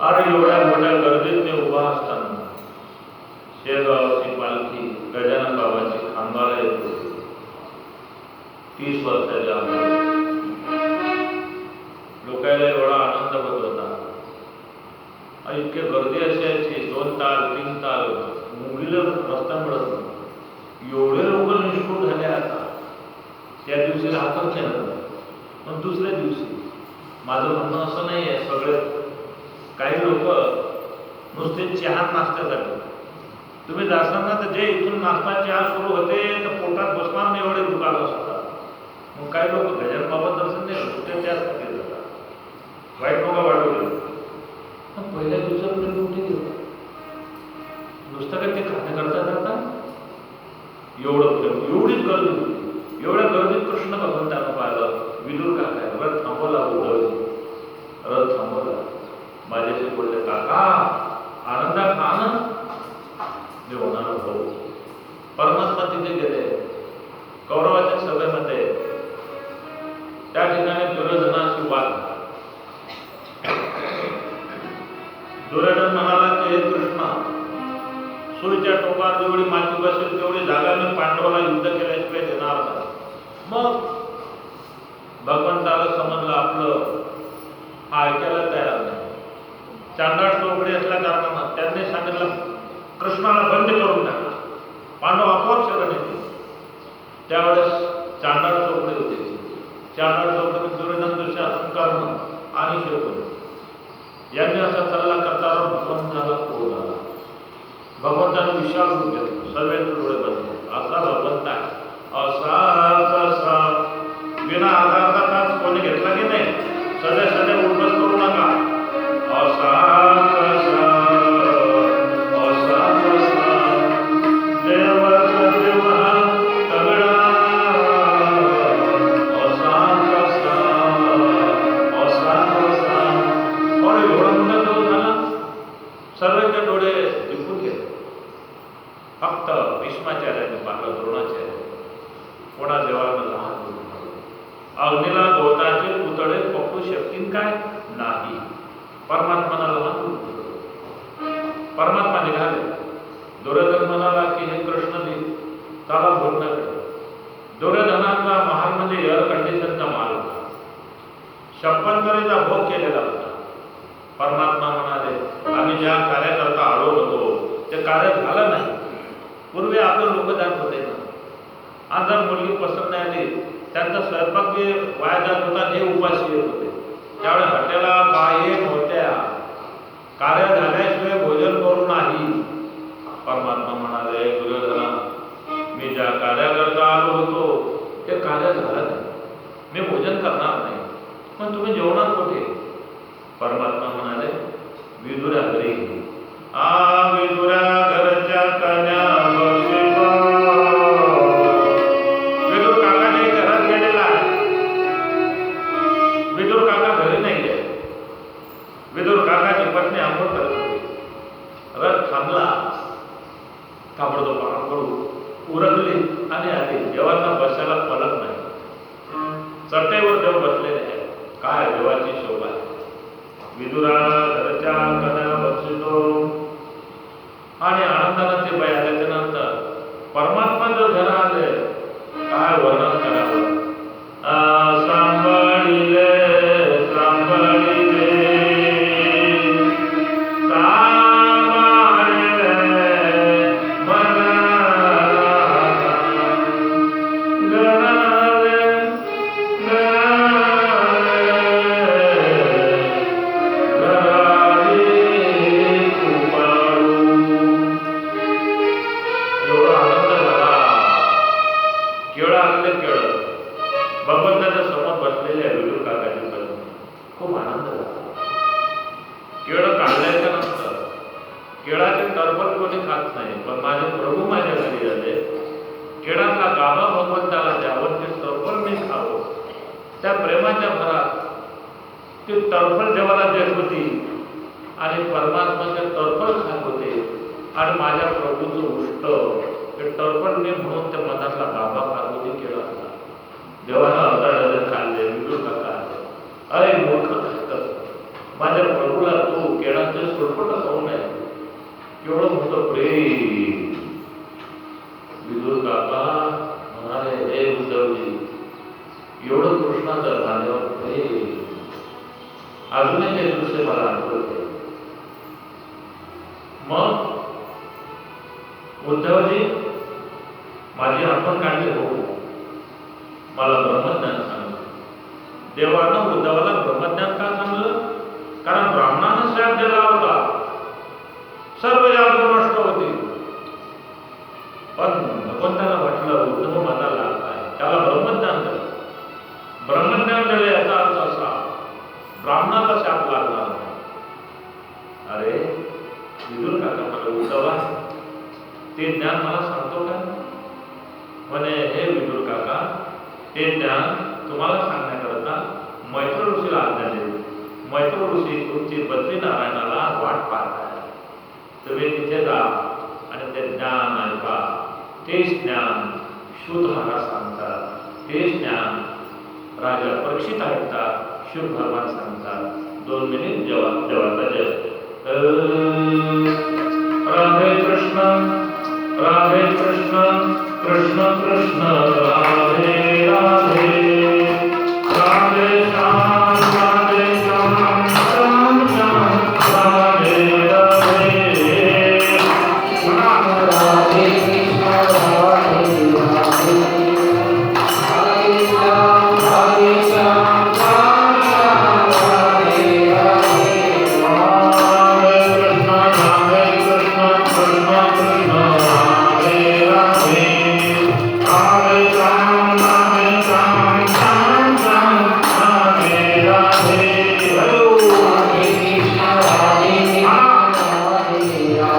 अरे एवढ्या मोठ्या गर्दीत ते उभा असताना शेगावची पालखी गजानन बाबाची खांबाला येत होती. 30 वर्षाच्या लोकांना एवढा आनंद होत होता. इतके गर्दी असायची, 2 ताल 3 ताल मुंगीला रस्ता मिळत नव्हता. एवढे लोक निष्ठूर झाले. आता त्या दिवशी राहतच नाही. पण दुसऱ्या दिवशी माझं म्हणणं असं नाही आहे, सगळे काही लोक नुसते चहा नाश्त्यासाठी तुम्ही जासाल ना, तर जे इथून नाश्ता चहा सुरू होते तर पोटात बसणार नाही एवढे दुकान असतात. मग काही लोक गजानन बाबा दर्शन नाही कुठे त्यासाठी जातात. वाईट लोक वाढवले. पण पहिल्या दिवसापर्यंत कुठे गेलो नुसतं काय ते खाणे करता करता एवढं प्रेम, एवढीच गर्दी होती. एवढ्या गर्दीत कृष्ण भगवंतानं पाहिलं. विदुर काका रथ थांबवला. उद्धवजी रथ थांबवला. माझ्याशी बोलले, काका आनंदा खा ना. मी होणार भाऊ. परमात्मा तिथे गेले. कौरवाच्या सभेमध्ये त्या ठिकाणी दुर्योधनाची वाद. दुर्योधन म्हणाला की हे कृष्णा, सुईच्या टोकावर जेवढी माती बसेल तेवढी जागा मी पांडवाला युद्ध केल्याशिवाय देणार नाही. मग भगवंताला समजलं आपलं हा ऐकायला तयार नाही. चांडाळ चौकडे असल्या कारणानं त्यांनी सांगितलं कृष्णाला बंद करून टाका. पांडव आपोआप शरण येते. त्यावेळेस चांडाळ चौकडे होते. चांडाळ चौकडे दुर्योधन दुःशासन कर्ण आणि शकुनी यांनी असा सल्ला करता भगवंताला फोन आला. भगवंतानं विशाल रूप घेतलं. सर्वांचे डोळे बसले. असा भगवंत आहे, असा कसा विना आधारचा तास कोणी घेतला की नाही. सध्या सध्या उद्बस करू नका. असा कसा असा कसा देवाचा देव हा तगडा. असा कसा असा कसा. अरे एवढा मोठा देव झाला. सर्वांचे डोळे दिपून गेले. फक्त भीष्माचार्याने पाहिलं, द्रोणाचार्य कोणा देवाला लहान अग्नीला गवताचे पुतळे पकडू शकतील काय नाही. परमात्माला लहान परमात्मा निघाले. दुर्योधन म्हणाला की हे कृष्णजी त्याला बोलणं केलं. दुर्योधनाचा महाल म्हणजे एअर कंडिशनचा महाल होता. 56 तऱ्हेचा भोग केलेला होता. परमात्मा म्हणाले आम्ही ज्या कार्याकरता आलो होतो ते कार्य झालं नाही. पूर्वी आपलं लोक जात होते ना. आज जर मुलगी पसंत नाही आली त्यांचा स्वयंपाक बी वाया जात होता. हे उपाशी येत होते. त्यावेळेस हॉटेला काही नव्हत्या. कार्य झाल्याशिवाय भोजन करू नाही. परमात्मा म्हणाले दुर्योधना मी ज्या कार्याकरता आलो होतो ते कार्य झालं नाही. मी भोजन करणार नाही. पण तुम्ही जेवणार कुठे. परमात्मा म्हणाले विदुरा घरी. विदुरा घरच्या कन्या बसवितो. विदुर काकाने घरात गेलेला आहे. विदुर काका घरी नाही आहे. विदुर काकाची पत्नी आंघोळ करत होती. रथ थांबला. ताबडतोब आंघोळ उरकली आणि आली. देवांना बसायला फलक नाही. चटईवर देव बसलेले आहे. काय देवाची शोभा आहे. विदुरा घरच्या कन्या बसवितो. आणि आनंदाने ते बाई आल्याच्या नंतर परमात्मा जर घर आले काय वर्णन करावं. सांभाळिले सांभाळिले सांभाळिले मला गणाले भगवंताच्या समोर बसलेल्या विदुर काकाची पत्नी खूप आनंद झाला. केळं काढल्याच्या नंतर केळाचे टरफल कोणी खात नाही. पण माझे प्रभू माझ्या घरी आले. केळाचा गाभा भगवंताला द्यावं. ते टरफल मी खावं. त्या प्रेमाच्या भरात ती टरफल देवाला देत होती आणि परमात्माचे टरफल खात होते. आणि माझ्या प्रभूचं उष्ट ते टरफल म्हणून त्या मनातला गाभा खात होती. केळाचा देवाला अर्धा डझन खाल्ले. विदुर काका अरे मूर्ख माझ्या प्रभूला तू केळाचं बापरे. विदुर काका म्हणाले, हे उद्धवजी, एवढं कृष्णाचं झाल्यावर अजूनही ते दृश्य मला आठवते. मग उद्धवजी माझी आठवण काढली. हो, मला ब्रह्मज्ञान सांगलं. देवानं उद्धवाला ब्रह्मज्ञान का सांगलं? कारण ब्राह्मणानं श्राप दिला होता, सर्व जादू नष्ट होती. पण भगवंताला वाटलं उद्धव माझा लाभ आहे, त्याला ब्रह्मज्ञान दिलं. ब्रह्मज्ञान दिलं याचा अर्थ असा, ब्राह्मणाला शाप लागणार नाही. अरे विदुर काका मला उद्धवा ते ज्ञान मला सांगतो का? म्हणे, हे विदुर काका, ते ज्ञान तुम्हाला सांगण्याकरता मैत्र ऋषीला आज्ञा दिली. मैत्र ऋषी तुमची बद्रीनारायणाला वाट पाहत आहे. तुम्ही तिथे जा आणि ते ज्ञान ऐका. तेच ज्ञान शुद्ध महाराज सांगतात, तेच ज्ञान राजा परीक्षित ऐकतात, शुभ भगवान सांगतात. 2 मिनिट जेव्हा राधे कृष्ण, राधे कृष्ण, कृष्ण कृष्ण राधे राधे, राधे श्याम, राधे श्याम, श्याम श्याम राधे राधे. राधे कृष्ण, राधे राधे, हरे श्याम, हरे श्याम, श्याम श्याम राधे राधे. राधे कृष्ण, राधे कृष्ण, कृष्ण कृष्ण राधे राधे, हरे श्याम, हरे श्याम, श्याम श्याम राधे राधे.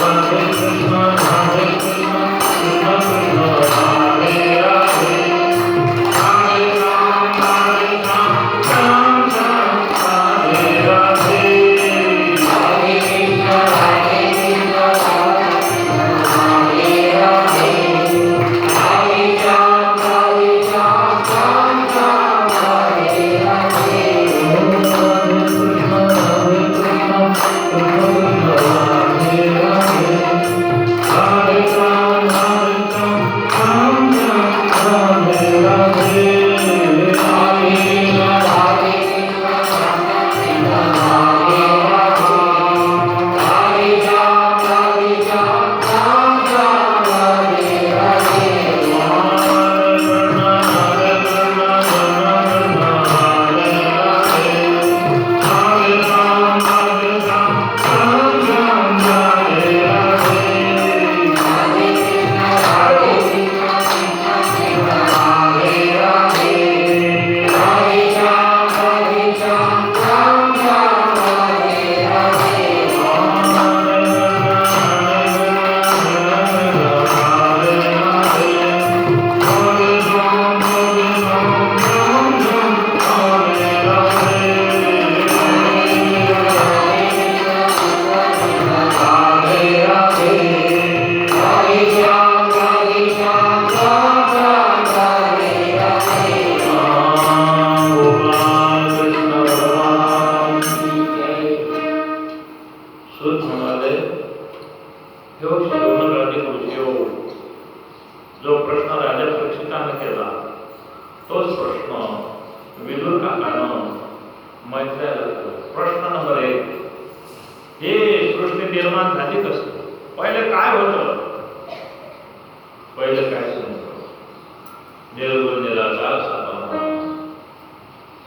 राधे कृष्ण, राधे कृष्ण, राधे जो प्रश्न राजा परीक्षिताने केला तोच प्रश्न विदुर काकानं मैत्र्याला केला. प्रश्न नंबर 1, हे सृष्टी निर्माण झाली कसं? पहिले काय होतं? पहिले काय सांगतो? निर्गुण निराकार सापडला.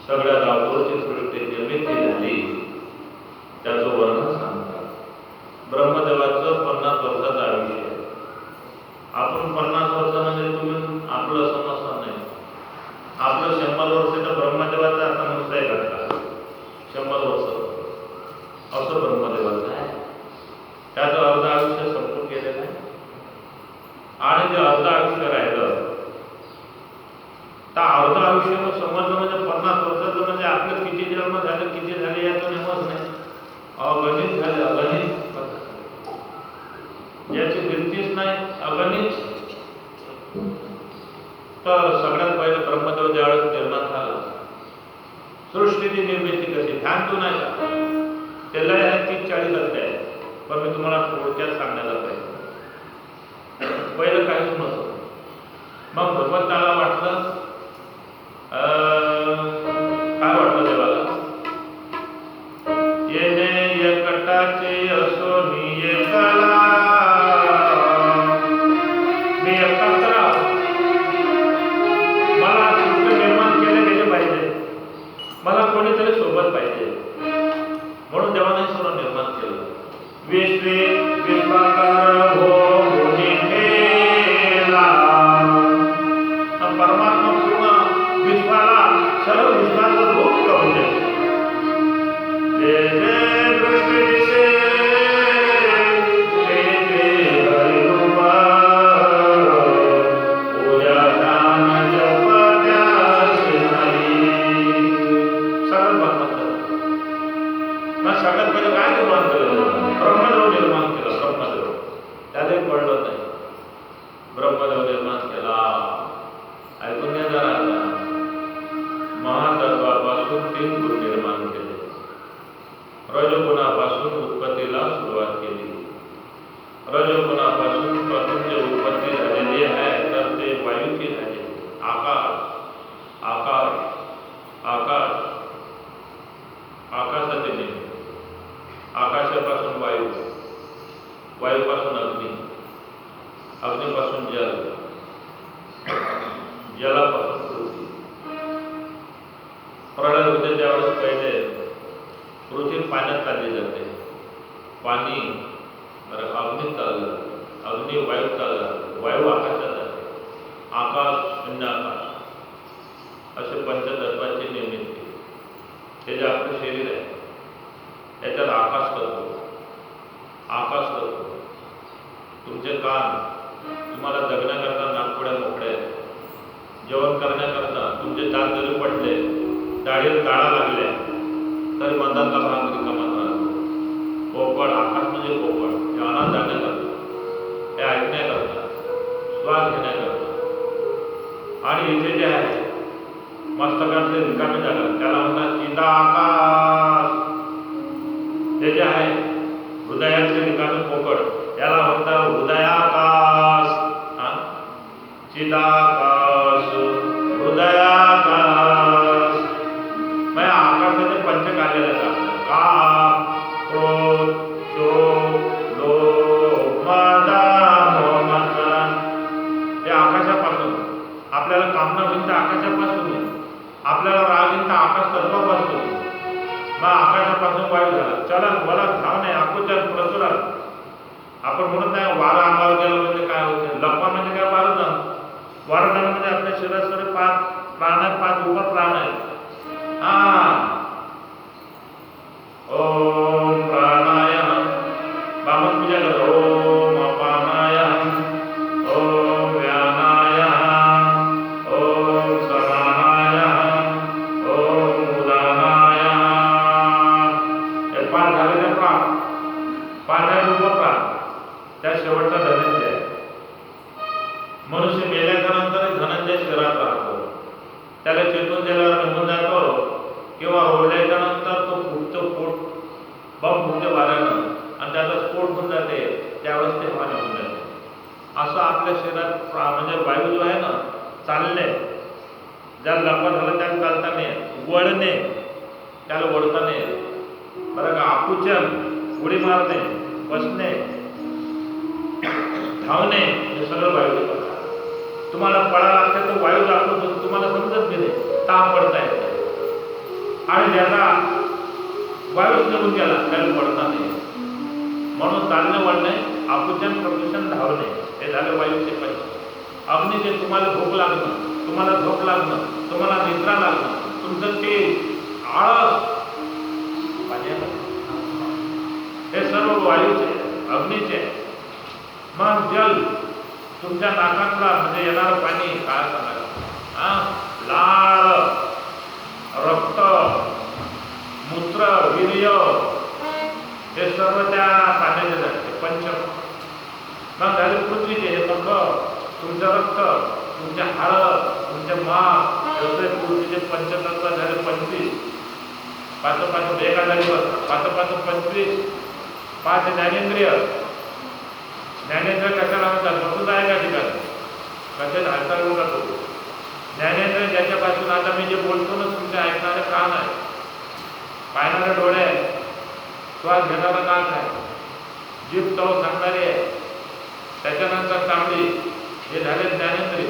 सगळ्या धातूची सृष्टी निर्मिती झाली, त्याचं वर्णन सांगतात. ब्रह्मदेवाचं 50 वर्षाचं आयुष्य. आपण 50 वर्ष म्हणजे तुम्ही आपलं समजता नाही. आपलं 100 वर्ष तर ब्रह्मदेवाचं आता नुसतं घडतात. 100 वर्ष असं ब्रह्मदेवाचं आहे. त्याचं अर्ध आयुष्य संपून गेलेलं आहे. आणि जे अर्ध आयुष्य राहिलं त्या अर्ध आयुष्य समजलं म्हणजे 50 वर्षाचं म्हणजे आपलं किती जन्म झाले किती झाले याचं नेमच नाही. अगणित झाले, अगणित. याची गिनतीच नाही, अगणित. तर सगळ्यात पहिले ब्रह्मदेव ज्यावेळेस निर्माण झाला, सृष्टीची निर्मिती कशी ध्यान तू नाही का? त्याला 30-40 अध्याय, पण मी तुम्हाला थोडक्यात सांगायला पाहिजे. पहिलं काहीच नव्हतं. मग भगवंताला वाटलं, काय वाटलं देवाला? येणे एकटाचे असो मी एकला, मी एकटाच राहू, मला सृष्टी निर्माण केले गेले पाहिजे, मला कोणीतरी सोबत पाहिजे. म्हणून देवाने सर्व निर्माण केलं. विश्वे विश्वाकार हो मुनी ठेला. परमात्मा पूर्ण विश्वाला सर्व विश्वाचं रूप करून देतो. जय जय दृष्टी दिसे जय जय हरिरूपा, पूजा दान जप ध्यासी नाही. सगळं परमात्मा. मग सगळ्यात पहिले काय निर्माण केलं? ब्रह्मदेव निर्माण केला. ब्रह्मदेव त्याला कळलं नाही. ब्रह्मदेव निर्माण केला. ऐकून घ्या जरा आता. महातत्वापासून 3 गुण निर्माण केले. रजोगुणापासून उत्पत्तीला सुरुवात केली. रजोगुणापासून प्रथम जे उत्पत्ती झालेली आहे तर ते वायूची झाली. आकाश, आकाश, आकाश, आकाशाचे निर्माण. आकाशापासून वायू, वायूपासून अग्नी, अग्नीपासून जल, जलापासून पृथ्वी. प्रलय होते त्यावेळेस पहिले पृथ्वी पाण्यात चालली जाते. पाणी अग्नीत चाललं जाते. अग्नी वायूत चाललं जाते. वायू आकाशात जाते. आकाश, शून्य आकाश, असे पंचतत्वाची निर्मिती. हे जे आपलं शरीर आहे त्याच्यात आकाश तत्व, आकाश तत्व. तुमचे कान तुम्हाला जगण्याकरता नागपुड्या मोकड्या आहेत. जेवण करण्याकरता तुमचे दात जरी पडले, डाळीला डाळा लागल्या तरी मधातला भाग रिकामा राहतो. पोपळ, आकाश म्हणजे पोपळ, हे अनाथ जाण्याकरता, हे ऐकण्याकरता, श्वास घेण्याकरता. आणि इथे जे आहे मस्तकातले रिकामी जागा त्याला म्हणतात चिदाकाश. ते जे आहे हृदयातले रिकामी पोकळ याला म्हणतात हृदयाकाश. चिदाकाश, हृदयाकाश. मग आकाशाचे पंचक आलेले आहेत. काम, क्रोध, शोक, लोभ, मद, मोह, मत्सर. हे आकाशापासून. आपल्याला कामना होईल तर आकाशापासून, आपल्याला राग येईल तर आकाश तत्वापासून. मग आकाशापासून वायू झाला. चला मला धाव नाही, आकुचन, प्रचुरण. आपण म्हणत नाही वारा अंगावर गेलं म्हणजे काय होते. लपवा म्हणजे काय? वारदान. वारदान म्हणजे आपल्या शरीरात 5 प्राण आहेत, 5 उपप्राण आहेत. ओम प्राणाय, बामन पूजा करतो. ओम अपानाय, ओम व्यानाय, ओम समानाय, ओम उदानाय. हे 5 झालेले प्राण, 5 आहे उपप्राण. त्या शेवटचा धनंजय. मनुष्य मेल्याच्या नंतर धनंजय शरीरात राहतो. त्याला चेतून दिल्यावर निघून जातो किंवा ओढल्याच्या नंतर तो फुटतो. पोट बंब फुटते वाऱ्यानं आणि त्याचा स्फोट होऊन जाते. त्यावेळेस ते हवा निघून जाते. असं आपल्या शरीरात म्हणजे वायू जो आहे ना, चालणे, ज्याला लंबा झालं त्याला चालता नाही, वळणे त्याला वळता नाही. बरं का? आकुचन, उडी मारणे, बसणे, धावणे, हे सगळं वायूचे प्रकार. तुम्हाला पळा लागते तर वायू दाखवतो, तुम्हाला समजत नाही. ताप पडता येते. आणि ज्याला वायूच निघून गेला त्याला पडता नाही. म्हणून चालणे, वळणे, आकुचन, प्रदूषण, धावणे हे झाले वायूचे पंच. अग्नीचे तुम्हाला भूक लागणं, तुम्हाला झोप लागणं, तुम्हाला निद्रा लागणं, तुमचं तेज, आळस, हे सर्व वायूचे, अग्नीचे. मग जल, तुमच्या नाकातला म्हणजे येणारं पाणी काय सांगायचं, लाळ, रक्त, मूत्र, वीर्य, हे सर्व त्या पाण्याचे जाते पंच. मग झाले पृथ्वीचे, हे नख, तुमचं रक्त, तुमचे हाड, तुमचे माप, जसे तुळशीचे पंचतत्व झाले 25, 5 एका जागेवर 5 25, 5 ज्ञानेंद्रिय. ज्ञानेंद्रिय कशाला म्हणतात? बसून आहे का ठिकाणी? कशात हालचाल जातो. ज्ञानेंद्रिय ज्याच्यापासून आता मी जे बोलतो ना, तुमचे ऐकणारे कान आहे, पाहणारे डोळे आहे, श्वास घेणारा नाक आहे, जीभ चव सांगणारी आहे, त्याच्यानंतर चांगली, हे झाले ज्ञानेंद्रिय.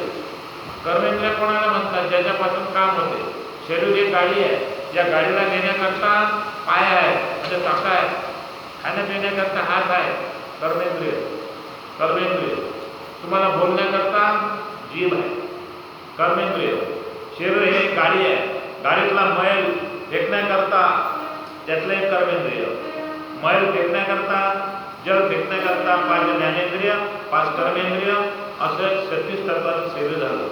कर्मेंद्रिय कोणाला म्हणतात? ज्याच्यापासून काम होते. शरीर एक गाडी आहे, या गाडीला नेण्याकरता पाय आहे, म्हणजे चाका आहे, खाण्यापिण्याकरता हात आहे, कर्मेंद्रिय. कर्मेंद्रिय तुम्हाला बोलण्याकरता जीभ आहे, कर्मेंद्रिय. शरीर हे एक गाडी आहे, गाडीतला मैल फेकण्याकरता त्यातलं एक कर्मेंद्रिय. मैल फेकण्याकरता, जल फेकण्याकरता 5 ज्ञानेंद्रिय, 5 कर्मेंद्रिय, असं 36 तत्वाचं शरीर झालं.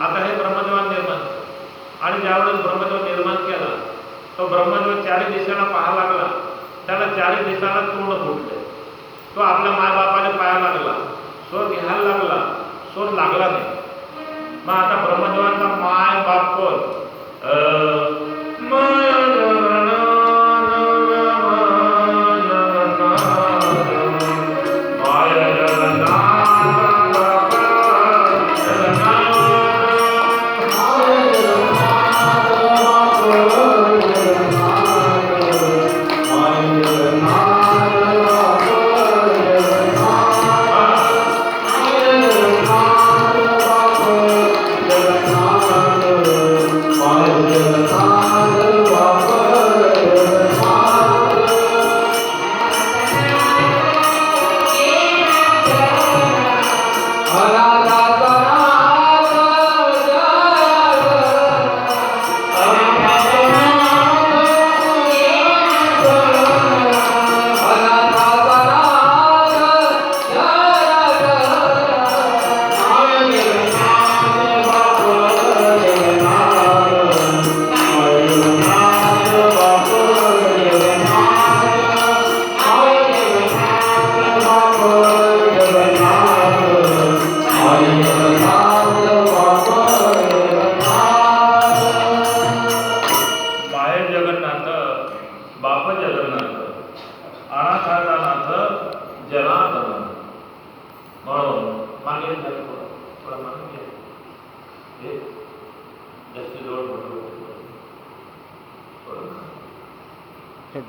आता हे ब्रह्मदेवान निर्माण केलं. आणि ज्यावेळेस ब्रह्मदेव निर्माण केला, तो ब्रह्मदेव 4 दिशेला पाहा लागला. त्याला 4 दिशेला तोंड फुटले. तो आपल्या मायबापाने पाया लागला, शोध घ्यायला लागला, शोध लागला नाही. मग आता ब्रह्मदेवाचा माय बाप कोण?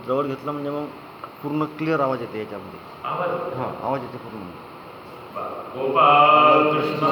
जवळ घेतलं म्हणजे मग पूर्ण क्लिअर आवाज येते याच्यामध्ये. आवाज? हां, आवाज येते पूर्ण. गोपाल कृष्ण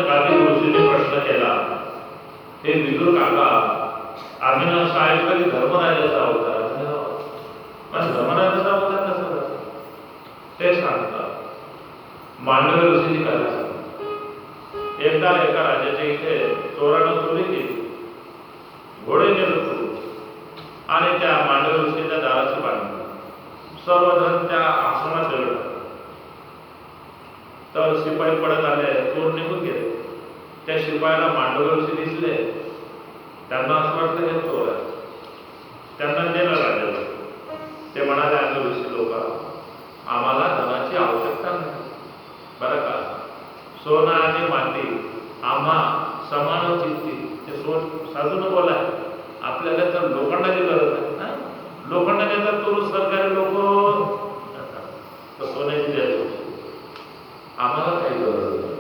गावी ऋषीने प्रश्न केला, हे विदुर काका, आम्ही असं ऐकलं की धर्मराजाचा अवतार. पण धर्मराजाचा अवतार कसा झाला? ते सांगतात. मांडव्य ऋषीची कथा सांगतात. एकदा एका राजाच्या इथे चोरानं चोरी केली, घोडे नेलं चोरून आणि त्या मांडव्य ऋषीच्या दाराची बांधली. सर्वजण त्या आश्रमात दगड तर शिपाई पडत आले, चोर निघून गेले. त्या शिपायाला मांडव्य ऋषी दिसले. त्यांना असं वाटलं हे चोर आहे. त्यांना नेलं राजाला. ते म्हणाले, आम्ही ऋषी लोक, आम्हाला धनाची आवश्यकता नाही बरं का. सोनं आणि माती आम्हा समान चित्ती. ते साजून बोलाय. आपल्याला तर लोखंडाची गरज आहे. लोखंडाने जर तो सरकारी लोक सोन्याची द्यायचो, आम्हाला काही गरज नाही.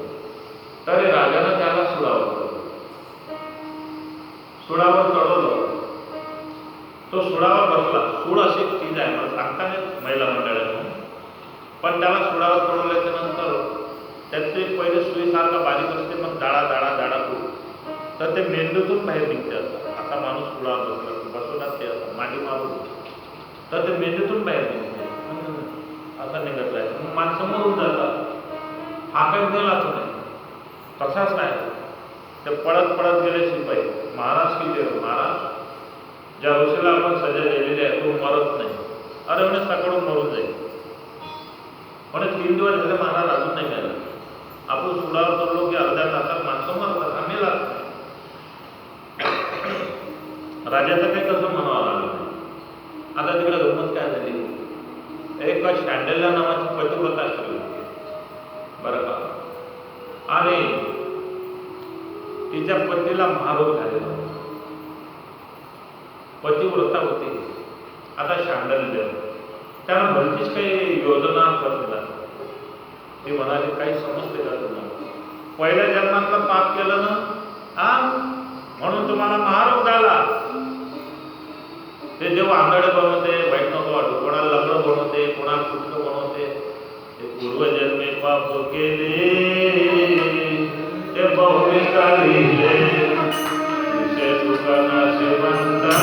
तरी राजानं त्याला सुळावर चढवलं. तो सुळावर बसला. सूळ अशी चीज आहे, मला सांगता नाही महिला मंडळाने, पण त्याला सुळावर चढवल्याच्या नंतर त्याचे पहिले सुईसारखा बारीक असते, मग दाडा दाडा दाडा करू तर ते मेंदूतून बाहेर निघते. आता माणूस सुळावर बसवणार ते असं मांडी मारून तर ते मेंदूतून बाहेर निघते. असं निघत आहे. मग माणसं मरून जातात. हा काही गेलाच नाही. तसाच नाही. ते पळत पळत गेले शिपाई. महाराज किती महाराज, ज्या ऋषीला आपण सजा दिलेली आहे तो मरत नाही. अरे म्हणे सकाळून मरून जाईल. म्हणे 3 दिवस झाले महाराज अजून नाही गेला. आपण सुडावर चढलो की अर्ध्या तासात माणसं मरतात, आम्ही लागत नाही. राजाचं काही कसं म्हणावं लागलं नाही. आता तिकडे गंमत काय झाली, एक शँडेल्या नावाची पतिव्रता स्त्री होती बरं का, आणि तिच्या पतीला महारोग झालेला होता. पतिव्रता होती. आता शांडल्य त्यानं भलतीच काही योजना करते. ती म्हणाली, काही समजते का तुम्हाला? पहिल्या जन्मातलं पाप केलं ना म्हणून तुम्हाला महारोग झाला. ते देव आंधळे बनवते, वाईट नको वाटू, कोणाला लग्न बनवते, कोणाला पुष्ट बनवते. ते पूर्वजन्मे पाप केले ते बहुविका लिहिले, विषय सुखाना श्रीमंता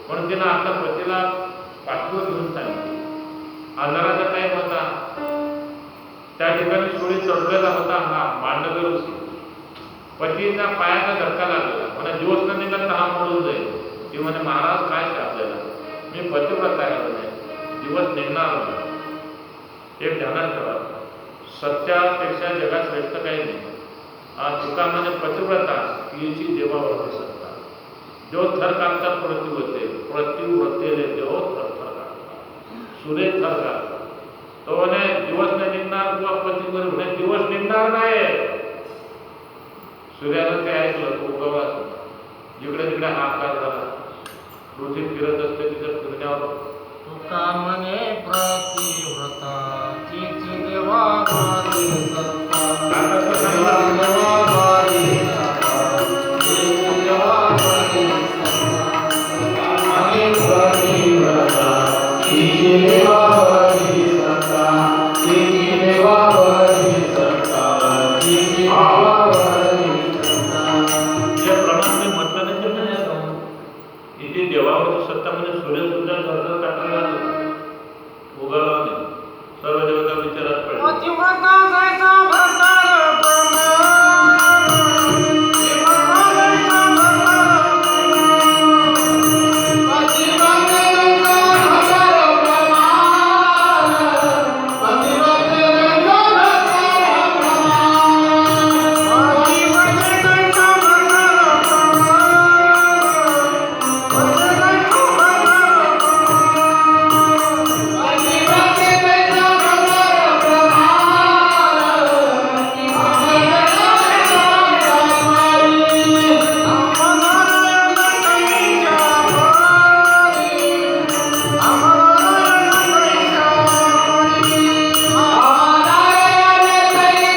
म्हणून तिला आपल्या पतीला आजाराचा टाइम होता. त्या ठिकाणी सोळी चढलेला होता हा मांडवी ऋषी. पतीचा पायाचा धक्का लागला. म्हणा दिवस न निघत हा मोडून जाईल. ती म्हणे महाराज काय ते आपल्याला, मी पतिव्रता आहे म्हणे, दिवस निघणार नाही. एक ध्यानात ठेवा, सत्यापेक्षा जगात श्रेष्ठ काही नाही. तुका म्हणे पतिव्रता तिची देवावरती सत्ता. जो थर काढतात प्रतिव्रते, प्रतिव्रतेले देव थर थर काढतात, सूर्य थर काढतात. तो म्हणे दिवस नाही निघणार, तुला पती म्हणे दिवस निघणार नाही. सूर्यानं ते ऐकलं, तो उगवला. जिकडे तिकडे हाकार झाला. पृथ्वी फिरत असते तिथे फिरण्यावर तुका म्हणे प्रतिव्रता तिची देवावरी सत्ता. आता तो सांगला, देवावरी सत्ता, तिची देवावरी सत्ता. आणि प्रतिव्रता तिची देवावरी सत्ता, तिची देवावरी सत्ता, तिची देवावरी सत्ता. जे प्रमाण मी म्हटलं नाही ते म्हणे इथे देवावरची सत्ता म्हणजे सूर्य सुद्धा झरझर काढला उगवला नाही. सर्व देवता विचारात पडले. पतिव्रता जैसा भरतार प्रमाण, पतिव्रता जैसा भरतार प्रमाण, पतिव्रता जैसा भरतार प्रमाण, पतिव्रता जैसा भरतार प्रमाण, पतिव्रता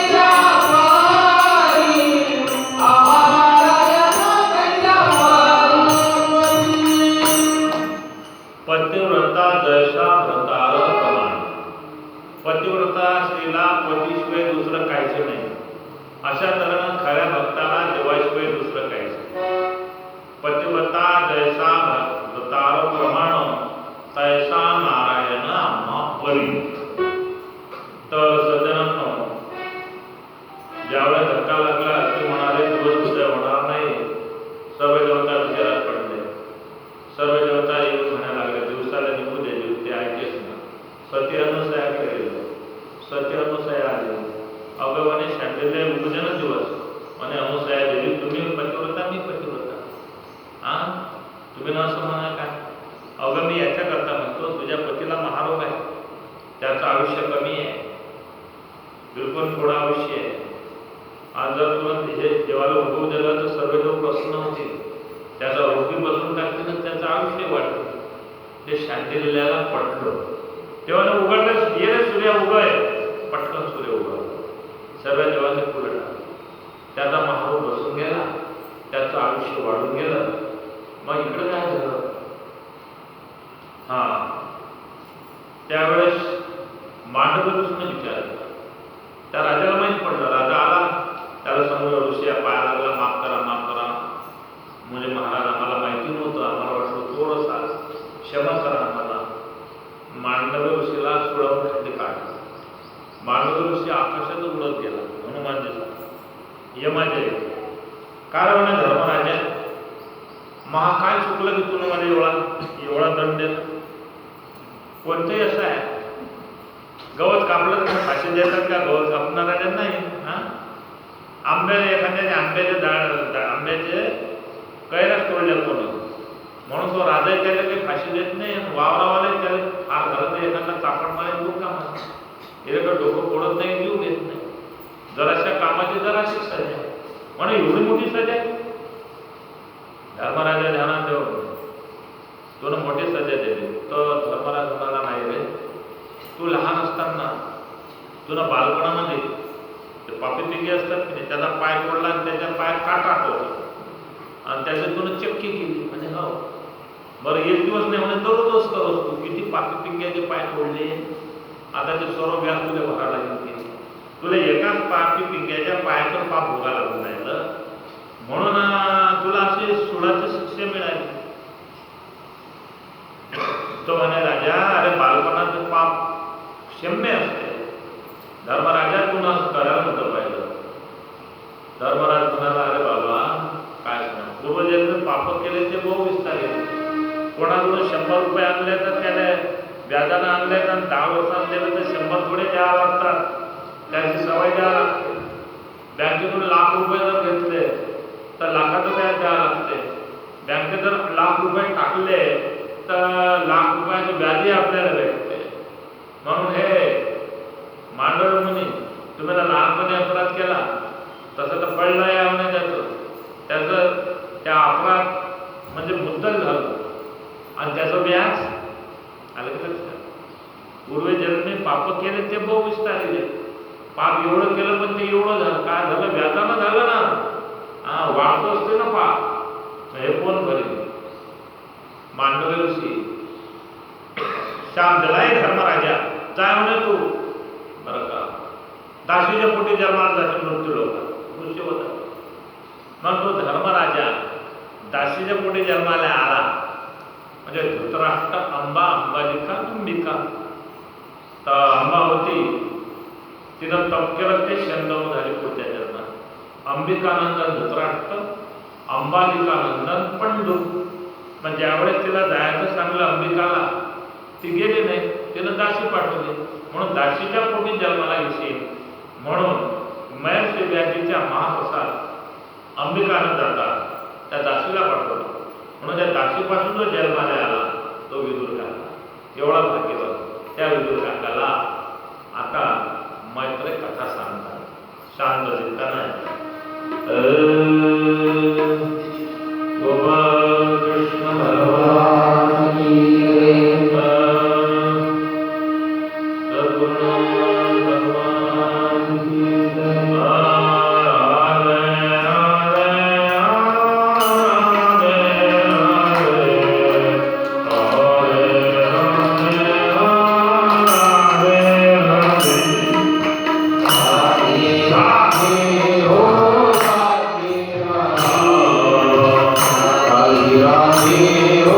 जैसा भरतार प्रमाण, पतिव्रता जैसा पतिव्रता जैसा भरतार प्रमाण. पतिव्रता स्त्रीला पतीशिवाय दुसरं काहीच नाही. अशा तऱ्हेनं खऱ्या भक्ताला देवाशिवाय दुसरं काहीच नाही. पतिव्रता जैसा भरतार प्रमाण, तैसा नारायण आम्हा परी. तर सज्जनांनो, ज्यावेळेस धक्का लागला की म्हणाले दिवस उदय होणार नाही, सर्व देवता विचारात पडले. सर्व देवता येऊन म्हणायला लागले दिवसाला निघू दे. ते ऐकेच ना. सती अनुसया केलेलं, सती अनुसया आली. अगवाने शांतीले उद्यान दिवस म्हणे अनुसया देवी तुम्ही पतिव्रता मी पतिव्रता. हा तुम्ही ना असं म्हणा काय. अगं मी याच्याकरता म्हणतो तुझ्या पतीला महारोग आहे, त्याचं आयुष्य कमी आहे, बिलकुल थोडं आयुष्य आहे. आज जर तुला हे देवाला उभं दिलं तर सर्व देव प्रसन्न होतील. त्याचा रोगी बसून टाकतील, त्याचं आयुष्य वाढतं. ते शांती लिहिल्याला पटलं. तेव्हा उघडलं गेले सूर्य उगय, पटकन सूर्य उगवला. सर्व देवाने पुढे टाकलं. त्याचा महारोग बसून गेला, त्याचं आयुष्य वाढून गेलं. मग इकडे काय झालं. हा त्यावेळेस मांडवकृष्ण विचारलं. त्या राजाला माहीत पडलं. राजा आला, त्याला समोर ऋषी पाया लागला, माफ करा माफ करा. म्हणजे महाराज आम्हाला माहिती नव्हतं, आम्हाला वाटलं थोडंसा क्षमा करा आम्हाला. मांडव ऋषीला सुळवून खाली काढलं. मांडव ऋषी आकाशात उडत गेला. हनुमानजीचा यमाजे काय म्हणे धर्मराजा महा काय चुकलं की तुला मला एवढा दंड देणं. कोणतंही असं आहे, गवत कापलं तर फाशी देतात का. गवत कापणाऱ्या नाही. हा एखाद्याने आंब्याचे कैरास तोडल्या कोण म्हणून तो राजा त्याला काही फाशी देत नाही. वावरावाला त्याला फार झालं तर एखादा चापड मारे दूर कामा एका डोकं फोडत नाही, जीव घेत नाही. जराशा कामाची जराशी सजा म्हणून एवढी मोठी सजा आहे. धर्मराजा ध्यानात ठेवून तुला मोठी सजा दिली. तर धर्मराज म्हणाला नाही रे, तू लहान असताना तुला बालपणामध्ये ते पापी पिंगे असतात की नाही, त्याचा पाय पडला आणि त्याच्या पाय काटा होता आणि त्याच्यात तुला चक्की केली. म्हणजे हो बरं एक दिवस नाही म्हणजे दररोज करत तू किती पापी पिंग्याचे पाय तोडले. आता ते सर्व व्यास तुला भरायला लागेल. तुला एकाच पापी पिंग्याच्या पायाचं पाप भोगा लागून राहिलं म्हणून तुला असे सुडाची शिक्षा मिळाली. तो म्हणे राजा अरे बालपणाचं पाप क्षम्य असते. धर्मराजा पुन्हा करायला होतं पाहिजे. धर्मराज म्हणाला, अरे बाबा काय सांग, पूर्वजन्मी पाप केले ते बहु विस्तार कोणाकडून 100 रुपये आणले तर त्याने व्याजानं आणले तर 10 वर्षात दिलं तर 100 थोडे द्यावं लागतात. त्याची सवय द्यावं लागते. बँकेतून लाख रुपये जर घेतले तर लाखाचं व्याज द्यावं लागते. बँकेत जर लाख रुपये टाकले तर लाख रुपयाचं व्याजही आपल्याला भेटते. म्हणून हे मांडव मुनी, तुम्ही ना लहानपणी अपराध केला तसं तर फळ नाही यावं नाही त्याचं त्या अपराध म्हणजे मुद्दल झालं आणि त्याचं व्याज आलं की लक्षात. पूर्वजन्मी पाप केले ते बहु विस्तारले. पाप एवढं केलं पण ते एवढं झालं, काय झालं, व्याजानं झालं ना. वाढतो असते ना पाप, हे कोण करेल. मांडव ऋषी शाप दिलाय धर्मराजा, जाय म्हणे तू बरं का, दासीच्या पोटी जन्माला जाते मृत्यू लोक ऋषी होता. मग तो धर्मराजा दासीच्या पोटी जन्माला आला. म्हणजे धृतराष्ट्र अंबा, अंबालिका, अंबिका. तर अंबा होती, तिनं तप केलं ते शंतनू झाली पुढच्या जन्मात. अंबिकानंदन धृतराष्ट्र, अंबालिकानंदन पंडू. पण ज्यावेळेस तिला जायचं सांगलं अंबिकाला, ती गेली नाही, तिनं दासी पाठवली. म्हणून दासीच्या पोटी जन्माला येशील म्हणून महर्षी व्याधीच्या महाप्रसाद अंबिकानं जातात त्या दासीला पाठवलं. म्हणून त्या दासीपासून जो जन्माला आला तो विदुर काका. एवढा भाग्यवान. त्या विदुर काकाला आता मैत्रे कथा सांगतात. शांत चित्तानं गोपाल कृष्ण भगवान की Radhe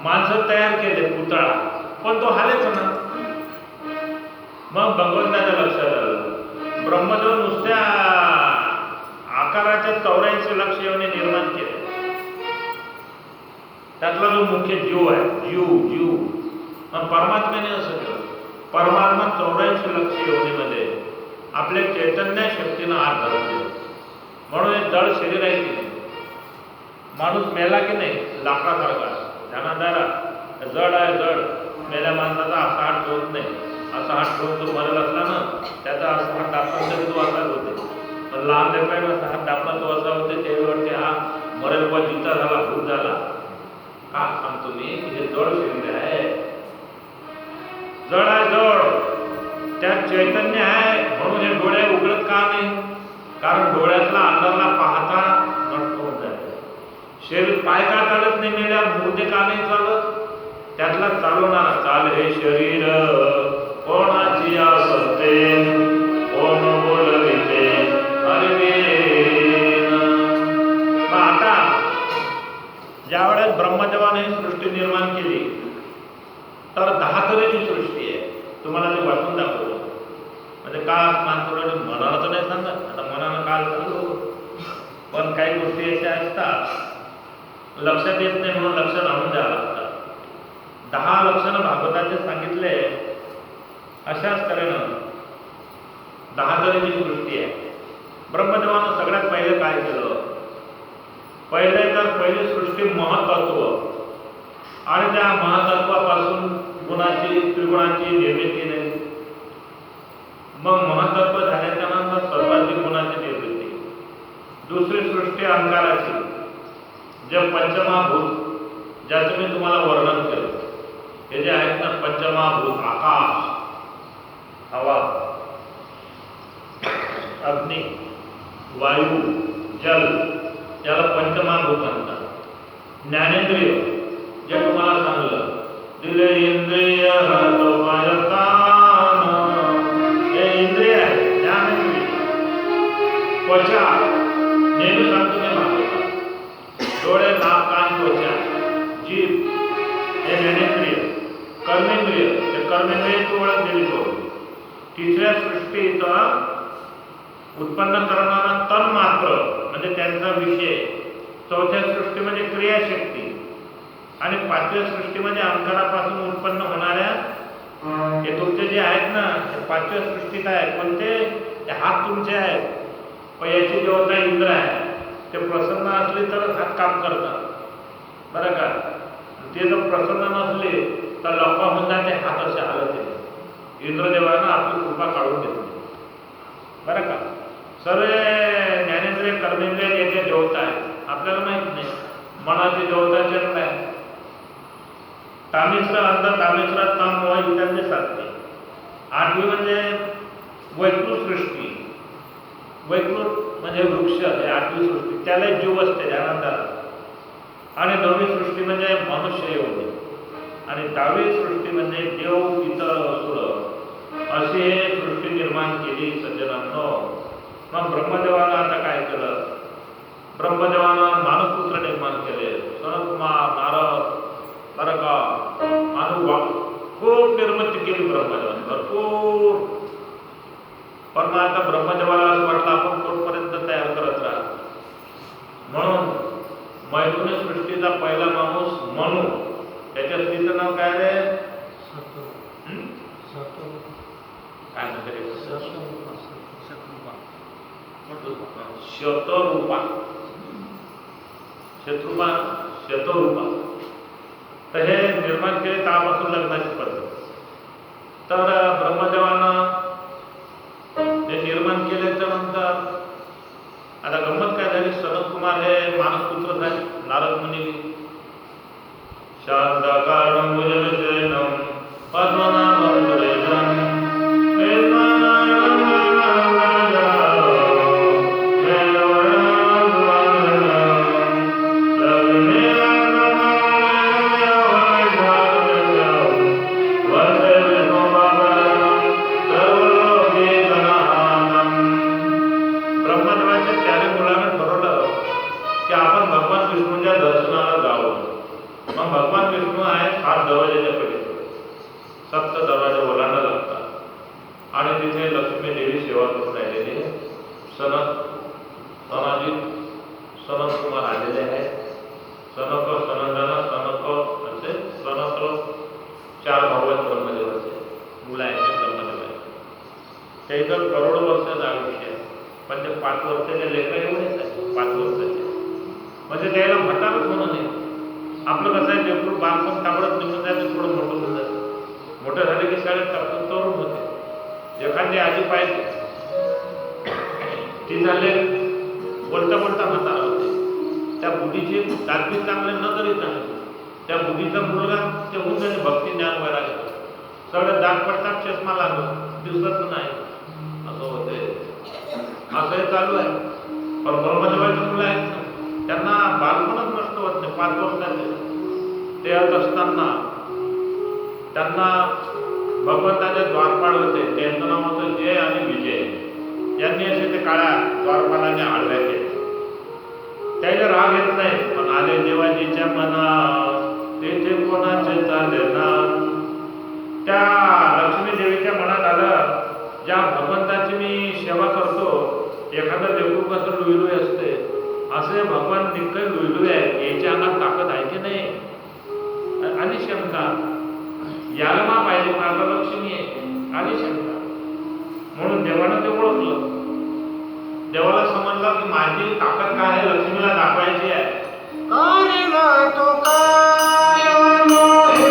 माणसं तयार केले पुतळा, पण तो हालेच ना. मग भगवंताच्या लक्षात आलं ब्रह्मदेव नुसत्या आकाराच्या 84 लक्ष योनी निर्माण केले. त्यातला जो मुख्य जीव आहे, जीव पण परमात्म्याने असं केलं. परमात्मा 84 लक्ष योनीमध्ये आपल्या चैतन्य शक्तीनं आत धरले. म्हणून हे जड शरीर आहे की नाही, माणूस मेला की नाही लाकडासारखा ध्यानादारा जड आहे. जड मेल्या माणसाचा असा हात ठेवत नाही. असा हात ठेवून तो मरेल असला ना, त्याचा असा हात दाबला तरी तो असाच होते. पण लहान लेकरांना असा हात दाबला तो असा होते. त्यावेळी वाटते हा मरेल बा जिता झाला, भूत झाला. का सांगतो मी, हे जड शरीर आहे, जड आहे जड. त्यात चैतन्य आहे. म्हणून हे डोळे उघडत का नाही? कारण डोळ्यातला अंधारला पाहता नष्ट होऊन जाते. शरीर पाय का चालत नाही मेल्या, मुर्दे का नाही चालत? त्यातला चालवणारा चाल हे शरीर कोणाची असते, कोण बोलविते हरिवेन. आता ज्यावेळेस ब्रह्मदेवाने ही सृष्टी निर्माण केली तर 10 तऱ्हेची सृष्टी आहे. तुम्हाला ते वाचून दाखवलं. म्हणजे का मानपुराने मनाला तर नाही सांगत, आता मनानं काल सांगतो, पण काही गोष्टी अशा असतात लक्षात येत नाही, म्हणून लक्षात आणून द्यावं लागतात. 10 लक्षणं भागवताचे सांगितले. अशाच तऱ्हेनं 10 तऱ्हेची सृष्टी आहे. ब्रह्मदेवानं सगळ्यात पहिले काय केलं? पहिली सृष्टी महत्त्व, आणि त्या महत्त्वापासून गुणाची त्रिगुणाची निर्मिती नाही. मग महत्त्व झाल्याच्या नंतर सर्वाधिक गुणाची निर्मिती. दुसरी सृष्टी अहंकाराची, जे पंचमहाभूत ज्याचं मी तुम्हाला वर्णन केलं, हे जे आहेत ना पंचमहाभूत, आकाश, हवा, अग्नी, वायू, जल, याला पंचमहाभूत म्हणतात. ज्ञानेंद्रिय, जे तुम्हाला सांगलं, दिले इंद्रिय हे इंद्रिय आहे, ज्ञानेंद्रिय. त्वचा, नेहमी सांगतो मी भागवतात, डोळे, नाक, कान, त्वचा, जीभ हे ज्ञानेंद्रिय. कर्मेंद्रिय, ते कर्मेंद्रियाची ओळख दिली तो. तिसऱ्या सृष्टीचा उत्पन्न करणारा तन मात्र म्हणजे त्यांचा विषय. चौथ्या सृष्टीमध्ये क्रियाशक्ती, आणि 5व्या सृष्टीमध्ये अंकारापासून उत्पन्न होणाऱ्या हे तुमचे जे आहेत ना, हे 5व्या सृष्टीत आहे. कोणते? ते हात तुमचे आहेत. पयाची देवता इंद्र आहे. ते प्रसन्न असले तर हात काम करतात, बरं का. ते जर प्रसन्न नसले तर लपा होऊन जाते, हात असे आलं ते. इंद्रदेवानं आपली कृपा काढून घेतली, बरं का. सर्व ज्ञानेंद्रिय कर्मेंद्रिय याचे देवता आहे. आपल्याला माहित नाही मनाचे देवता चंद्र आहे. तामिश्र अंध, तामिश्र तम व इत्यादी साधते. 8वी म्हणजे वैकृत सृष्टी. वैकृत म्हणजे वृक्ष, हे 8वी सृष्टी. त्याला जीव असते ध्यानात. आणि 9वी सृष्टी म्हणजे मनुष्य योनी. आणि 10वी सृष्टी म्हणजे देव, पितर, असुर, अशी हे सृष्टी निर्माण केली सज्जनांनो. मग ब्रह्मदेवानं आता काय केलं? ब्रह्मदेवानं मानसपुत्र निर्माण केले. सनत्कुमार, नारद, बरं का, अनुभव खूप निर्मिती केली ब्रह्मदेवाने, भरपूर. पण मग आता ब्रह्मदेवाला असं वाटलं आपण कोणपर्यंत तयार करत राहा. म्हणून मैथुनी सृष्टीचा पहिला माणूस मनु. त्याच्या स्त्रीचं नाव काय रे? काय म्हणते? शतरूपा. शतरूपा. तर हे निर्माण केले त्यापासून लग्नाची पद्धत. तर ब्रह्मदेवानं हे निर्माण केल्याच्या नंतर आता गंमत काय झाली? सनत्कुमार हे मानसपुत्र झाले. नारद मुनी शांताकारं भुजगशयनं पद्मनाभं सुरेशं भगवान विष्णू आहे 7 दरवाजाच्या पलीकडे 7 दरवाजे ओलांडा लागतात आणि तिथे लक्ष्मी देवी सेवा करून राहिलेली आहे. सनत कुमार आलेले आहेत. सनक सनंदना सनक असे सनक 4 भाऊ आहेत ब्रह्मदेवाचे, मुलं आहेत ते ब्रह्मदेवाचे. ते इथं करोडो वर्षाचं आयुष्य आहे, पण ते 5 वर्षाचे लेकर एवढेच आहे, 5 वर्षाचे. म्हणजे त्याला म्हातारच म्हणून नये. आपलं कसं आहे लेकरू बालपण ताबडत निघून जायचं, थोडं मोठं होऊन जातं. मोठं झाले की शाळेत टाकून तरुण होते. एखादी आजी पाहिजे ती झाले बोलता बोलता म्हातारा होते. त्या बुद्धीची दातबी चांगले न तरी चांगले, त्या बुद्धीचा मुलगा ते होऊन जाणे भक्ती ज्ञान वैराग्य सगळं दात पडतात, चष्मा लागत दिसत नाही, असं होते. असं चालू आहे. पण ब्रह्मदेवाची मुलं आहेत ना, त्यांना बालपणच नष्ट होत नाही. 5 वर्षाचे ते असताना त्यांना भगवंताचे द्वारपाल होते, त्यांचं नाव होतं जय आणि विजय. यांनी असे ते काळ्या द्वारपालाने आडव्या केले. त्याला राग येत नाही, पण आले देवाजीच्या मना तेथे कोणाचे चाले ना. त्या लक्ष्मी देवीच्या मनात आलं, ज्या भगवंताची मी सेवा करतो, एखादं लेकरू कसं लुईलुई असते, असे भगवान निक्कळ लुईलुई आहे, याच्या अंगात ताकद आहे की नाही. आणि शंका याला मा पाहिजे, माझा लक्ष्मी आहे आणि शंका. म्हणून देवानं ते ओळखलं. देवाला समजलं की माझी ताकद काय आहे, लक्ष्मीला दाखवायची आहे. करील तो काय मोहे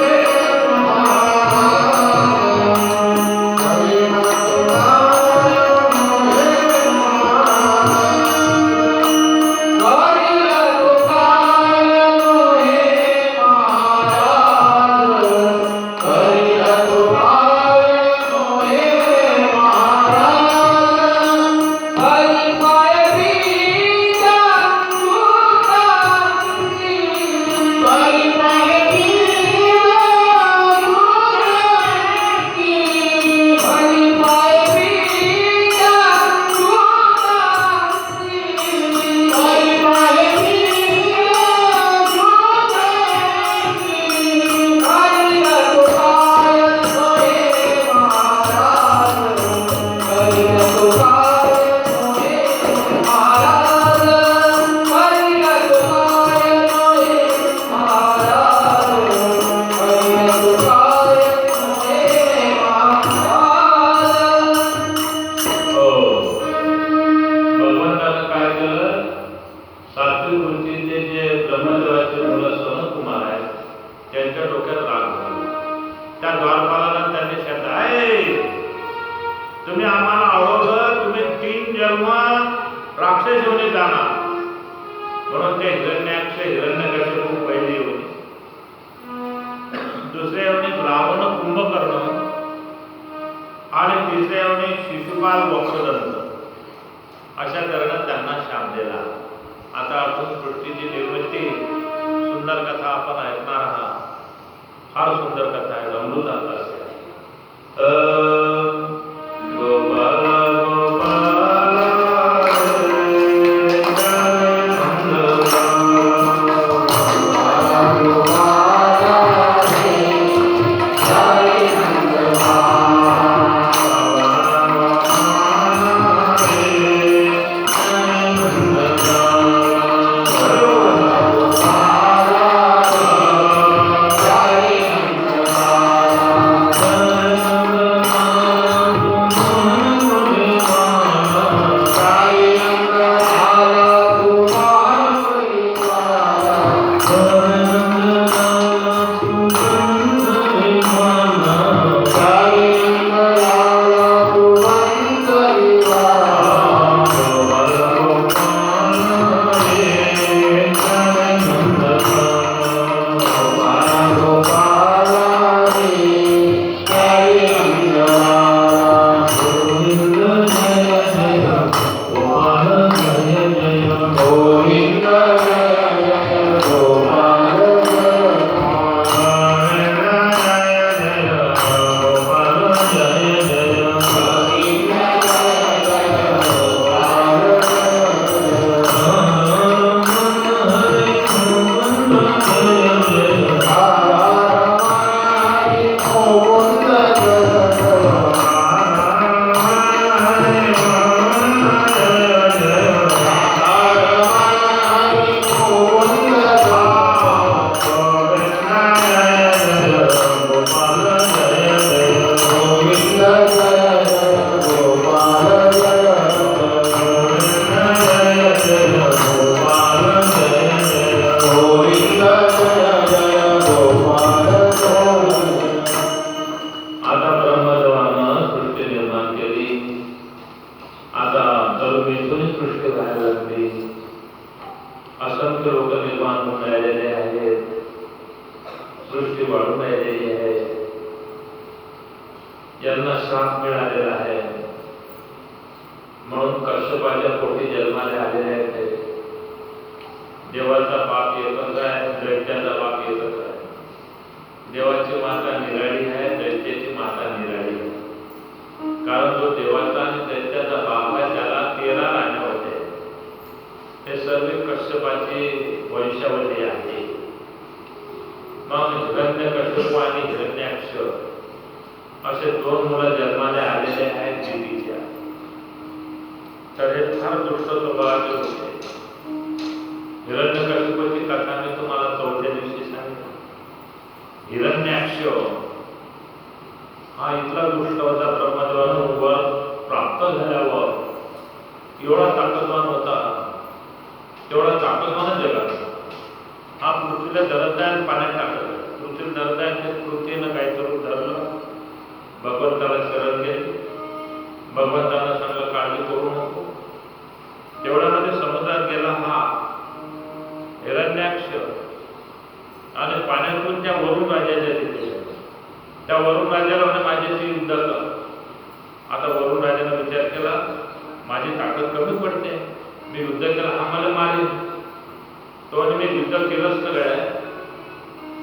तुम्ही आम्हाला अवघड, तुम्ही 3 जन्म राक्षस होणे जाणार. म्हणून ते हिरण्याक्ष हिरण्यकश्यपू पहिली होती, दुसऱ्या योनी रावण कुंभकर्ण आणि तिसऱ्या योनी शिशुपाल वक्रदंत. अशा तऱ्हेनं त्यांना शाप दिला. आता आपण सृष्टीची निर्मिती सुंदर कथा आपण ऐकणार आहात. फार सुंदर कथा आहे, रमून जात असेल. गोपाल Hare वैदेही आहे, यांना श्राप मिळालेला आहे म्हणून कश्यपाच्या पोटी जन्माला आलेले आहेत ते. देवाचा बाप एकच आहे, दैत्याचा बाप एकच आहे. देवाची माता निराळी आहे, दैत्याची माता निराळी आहे. कारण जो देवाचा आणि दैत्याचा बाप आहे त्याला 13 राण्या होते. हे सर्व कश्यपाची वंशावली आहे. मग हिरण्यकश्यप आणि हिरण्याक्ष असे 2 मुलं जन्माला आलेले आहेत दिदीच्या. तर हे फार दुष्ट स्वभावाचे होते. हिरण्यकश्यपाची कथा मी तुम्हाला 4थ्या दिवशी सांगितलं. हिरण्याक्ष हा इतका दुष्ट होता, ब्रह्मदेवानं वर प्राप्त झाल्यावर एवढा ताकदवान होता, तेवढा ताकदवान जगात. हा पृथ्वीला धरताय, पाण्यात टाकलं. पृथ्वी धरताय, पृथ्वीनं काहीतरी रूप धरलं, भगवंताला शरण गेले. भगवंतानं सांगलं काळजी करू नको. तेवढ्यामध्ये समुद्रात गेला हा हिरण्याक्ष आणि पाण्यातून त्या वरुण राजाच्या तिथे. त्या वरुण राजाला म्हणे माझ्याशी युद्ध कर. आता वरुण राजाने विचार केला माझी ताकद कमी पडते, मी युद्ध केलं हा मला मारेल. तो मी युद्ध केलंच तर आहे,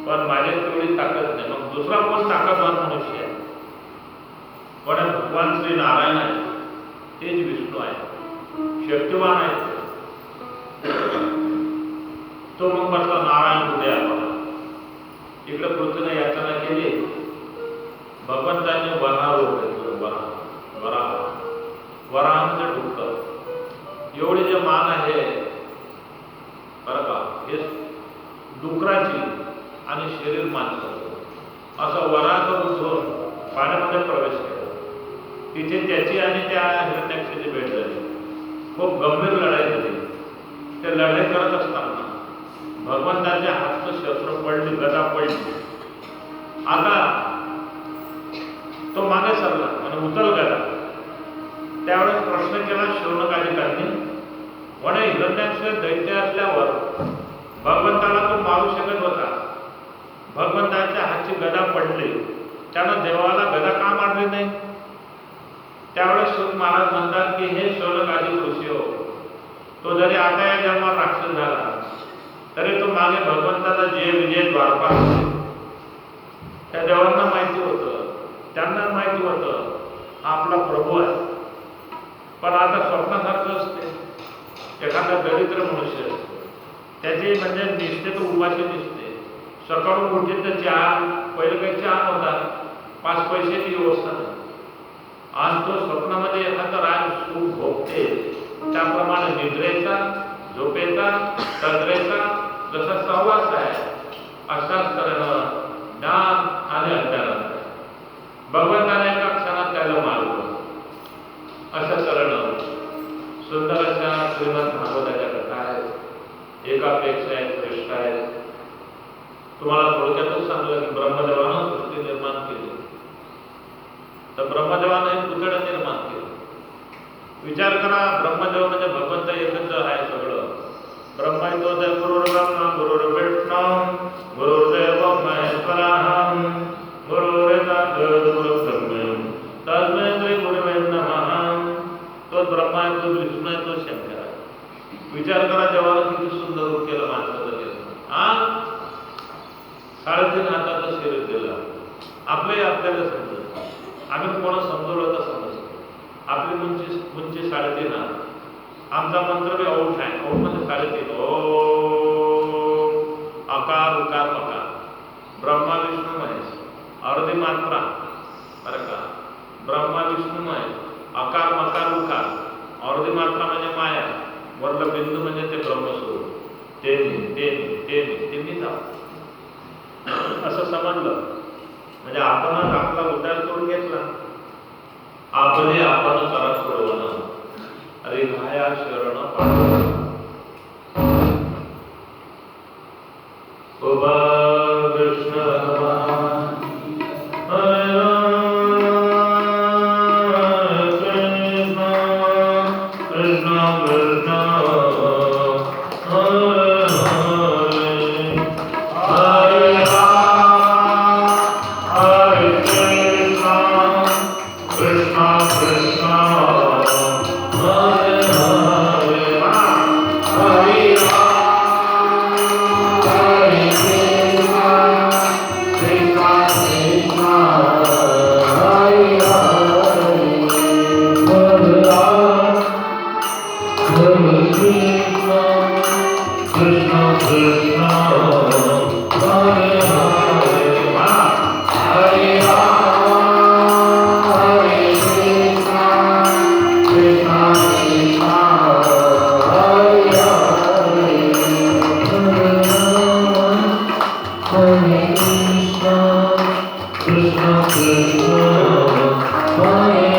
पण माझ्यात तेवढी ताकद नाही. मग दुसरा कोण ताकदवान मनुष्य आहे? पण भगवान श्री नारायण आहे, तेच विष्णू आहे, शक्तिवान आहे. तो मग म्हटला नारायण कुठे आपण इकडे पृथ्वीने याचना केली. भगवंतांनी वराह रूप घेतलं. वराह म्हणजे डुक्कर. एवढे जे मान आहे बरं का, हे डुकराची आणि शरीर माणसाचं असं वराह करून घेऊन पाण्यामध्ये प्रवेश केला. तिथे त्याची आणि त्या हिरण्याक्षाची भेट झाली. खूप गंभीर लढाई झाली. ते लढाई करत असताना भगवंताच्या हातचं शस्त्र पडली, गदा पडली. आता तो मागे सरला आणि उचल गदा. त्यावेळेस प्रश्न केला शौनकाधिकांनी, म्हणे हिरण्याक्ष दैत्य असल्यावर भगवंताला तो मारू शकत होता. भगवंताच्या हातची गदा पडली, त्यानं देवाला गदा का मारली नाही? त्यावेळेस शुक महाराज म्हणतात की हे शौनकाधिक ऋषी हो, तो जरी आता या जन्मात राक्षस झाला तरी तो मागे भगवंताचा जे विजय द्वारपाल त्या देवांना माहिती होतं, त्यांना माहिती होतं हा आपला प्रभू आहे. पण आता स्वप्नासारखं असते. एखादा दरिद्र मनुष्य असतो, त्याची म्हणजे निसते तो उपाशी दिसते. सकाळून उठेल तर चहा, पहिलं काही चहा होता, 5 पैशाची व्यवस्था नाही. आणि तो स्वप्नामध्ये एखादा राज सुख भोगते. त्याप्रमाणे निद्रेचा, झोपेचा, तंद्रेचा जसा सहवास आहे अशाच तऱ्हेनं ज्ञान आणि अज्ञानात भगवंताने एका क्षणात त्याला मारलं. अशा तऱ्हेनं सुंदर अशा श्रीमद भागवताच्या कथा आहेत, एकापेक्षा एक श्रेष्ठ आहेत. तुम्हाला थोडक्यातच सांगलं की ब्रह्मदेवानं सृष्टी निर्माण केली, तर ब्रह्मदेवानं एक पुतळं निर्माण केलं. विचार करा, ब्रह्मदेव म्हणजे भगवंत एकच आहे सगळं. ब्रह्मा तोच आहे, गुरुर्ब्रह्मा गुरुर्विष्णू गुरुर्देव महेश्वरः गुरुर्ब्रह्म तस्मै श्री गुरुवे नमः. तोच ब्रह्मा आहे, तोच विष्णू आहे, तोच शंकर आहे. विचार करा देवानं किती सुंदर रूप केलं माणसाचं केलं. 3.5 हाताचं शरीर दिलं. आपल्याला समजत, आम्ही कोणा समजवलं तर समजतो. आपली उंची 3.5 हात. आमचा मंत्र बी औष आहे. औष म्हणजे 3.5. ओम अकार उकार मकार, ब्रह्मा विष्णू महेश, अर्धी मात्रा बरं का. ब्रह्मा विष्णू महेश, अकार मकार उकार, अर्धी मात्रा म्हणजे माया, वरलं बिंदू म्हणजे ते ब्रह्मस्वरूप. ते मी जाऊ असं समजलं म्हणजे आपणच आपला उद्धार करून घेतला. आपले आपण करा सोडवणं, अरे भाया शरण पाठवणं. कृष्ण हरे कृष्ण कृष्ण हरे हरे कृष्ण कृष्ण हरे